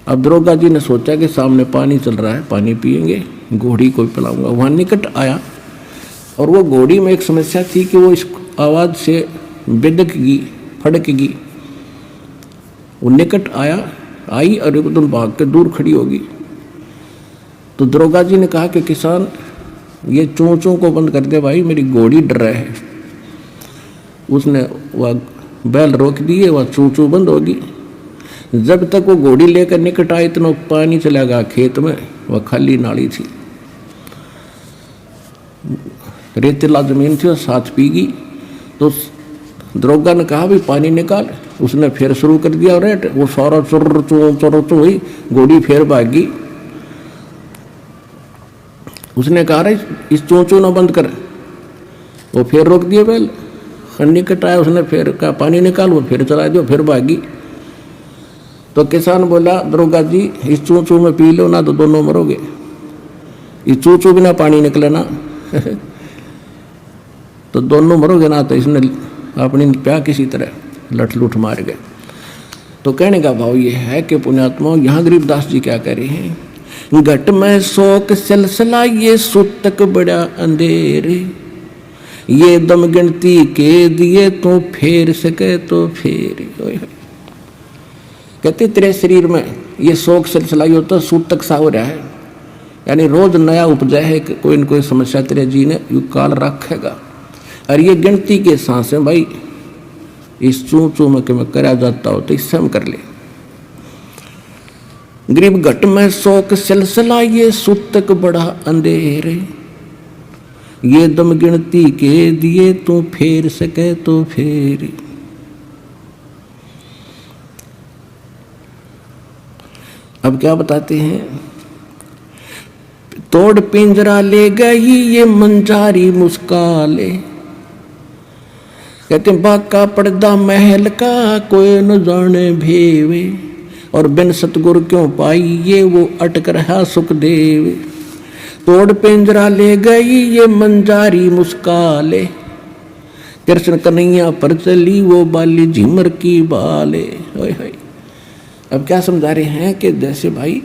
अब दरोगा जी ने सोचा कि सामने पानी चल रहा है, पानी पिएंगे, घोड़ी को पिलाऊंगा। वहाँ निकट आया, और वो घोड़ी में एक समस्या थी कि वो इस आवाज़ से बेदकगी, फड़कगी। वो निकट आई और एकदम भाग के दूर खड़ी होगी। तो दरोगा जी ने कहा कि किसान, ये चोंचों को बंद कर दे भाई, मेरी घोड़ी डर रहा है। उसने वह बैल रोक दिए, वह चोंचों बंद होगी। जब तक वो घोड़ी लेकर निकट आए इतना पानी चला गया खेत में, वह खाली नाली थी, रेतीला जमीन थी, और साथ पीगी। तो दरोगा ने कहा भी पानी निकाल, उसने फिर शुरू कर दिया रेट, वो सारा चुर चुर चुर हुई, घोड़ी फिर भागी। उसने कहा रे इस चोंचो ना बंद कर, वो फिर रोक दिया बैल, खन्नी कटाया, उसने फिर कहा पानी निकाल, वो फिर चला दिया, फिर भागी। तो किसान बोला दरोगा जी इस चोंचो में पी लो ना तो दोनों मरोगे, इस चोंचो बिना पानी निकले ना तो दोनों मरोगे ना। तो इसने अपनी प्या किसी तरह लठ लुठ मार गए। तो कहने का भाव ये है कि पुण्यात्मा यहाँ गरीबदास जी क्या कह रहे हैं, घट में शोक सिलसिला ये सुतक बड़ा अंधेरे, ये दम गिनती के दिए तो फेर सके तो फेर। कहते तेरे शरीर में ये शोक सिलसिला ये होता सूतक सा हो रहा है, यानी रोज नया उपजा है, कोई न कोई समस्या तेरे जी ने यू काल रखेगा। और ये गिनती के सांसें भाई इस चू चू में कि मैं करा जाता हो तो इससे हम कर ले। गरीब घट में शोक सिलसिला ये सुतक बड़ा अंधेरे, ये दम गिनती के दिए तू फेर सके तो फेर। अब क्या बताते हैं, तोड़ पिंजरा ले गई ये मंजारी मुस्काले, कहते बाका पर्दा महल का कोई न जाने भेवे, और बिन सतगुर क्यों पाई ये वो अटक रहा सुखदेव। तोड़ पिंजरा ले गई ये मंजारी मुस्काले, कृष्ण कन्हैया पर चली वो बाली झिमर की बाले। अब क्या समझा रहे हैं कि जैसे भाई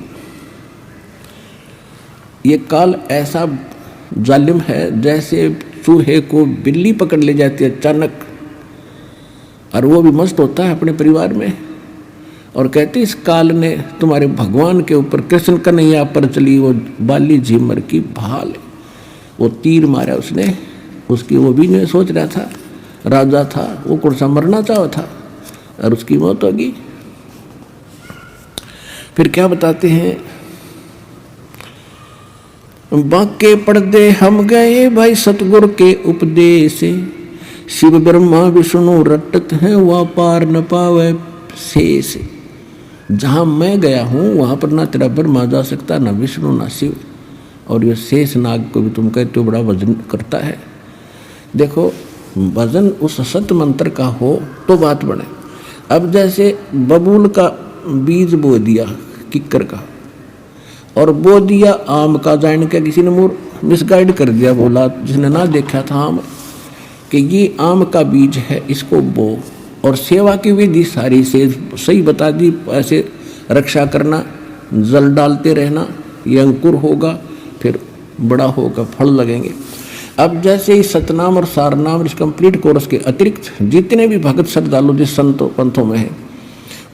ये काल ऐसा जालिम है, जैसे चूहे को बिल्ली पकड़ ले जाती है अचानक, और वो भी मस्त होता है अपने परिवार में, और कहती इस काल ने तुम्हारे भगवान के ऊपर कृष्ण कन्हैया पर चली वो बाली झिमर की भाल। वो तीर मारा उसने, उसकी वो भी नहीं सोच रहा था, राजा था वो कौन सा मरना चाहा था, और उसकी मौत होगी। फिर क्या बताते हैं, बाके पर्दे हम गए भाई सतगुर के उपदेश, शिव ब्रह्मा विष्णु रटत हैं वह पार न पावे शेष। जहाँ मैं गया हूँ वहाँ पर ना तेरा ब्रह्मा जा सकता, ना विष्णु ना शिव, और ये शेष नाग को भी तुम कहते हो बड़ा वजन करता है। देखो वजन उस सत्य मंत्र का हो तो बात बने। अब जैसे बबूल का बीज बो दिया किक्कर का, और बो दिया आम का, जान के किसी ने मिसगाइड कर दिया, बोला जिसने ना देखा था आम कि ये आम का बीज है, इसको बो, और सेवा की विधि सारी से सही बता दी, ऐसे रक्षा करना, जल डालते रहना, ये अंकुर होगा फिर बड़ा होगा, फल लगेंगे। अब जैसे ही सतनाम और सारनाम इस कंप्लीट कोर्स के अतिरिक्त जितने भी भगत श्रद्धालु जिस संतों पंथों में हैं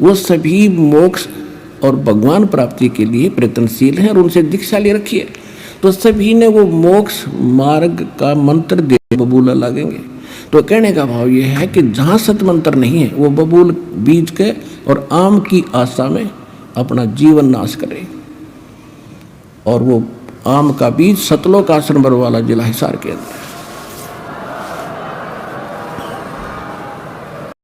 वो सभी मोक्ष और भगवान प्राप्ति के लिए प्रयत्नशील हैं और उनसे दीक्षा ले रखी है। तो सभी ने वो मोक्ष मार्ग का मंत्र दे बबूला लगेंगे। तो कहने का भाव ये है कि जहाँ सत मंत्र नहीं है वो बबूल बीज के और आम की आशा में अपना जीवन नाश करे। और वो आम का बीज सतलोक आश्रम बरवाला जिला हिसार के अंदर।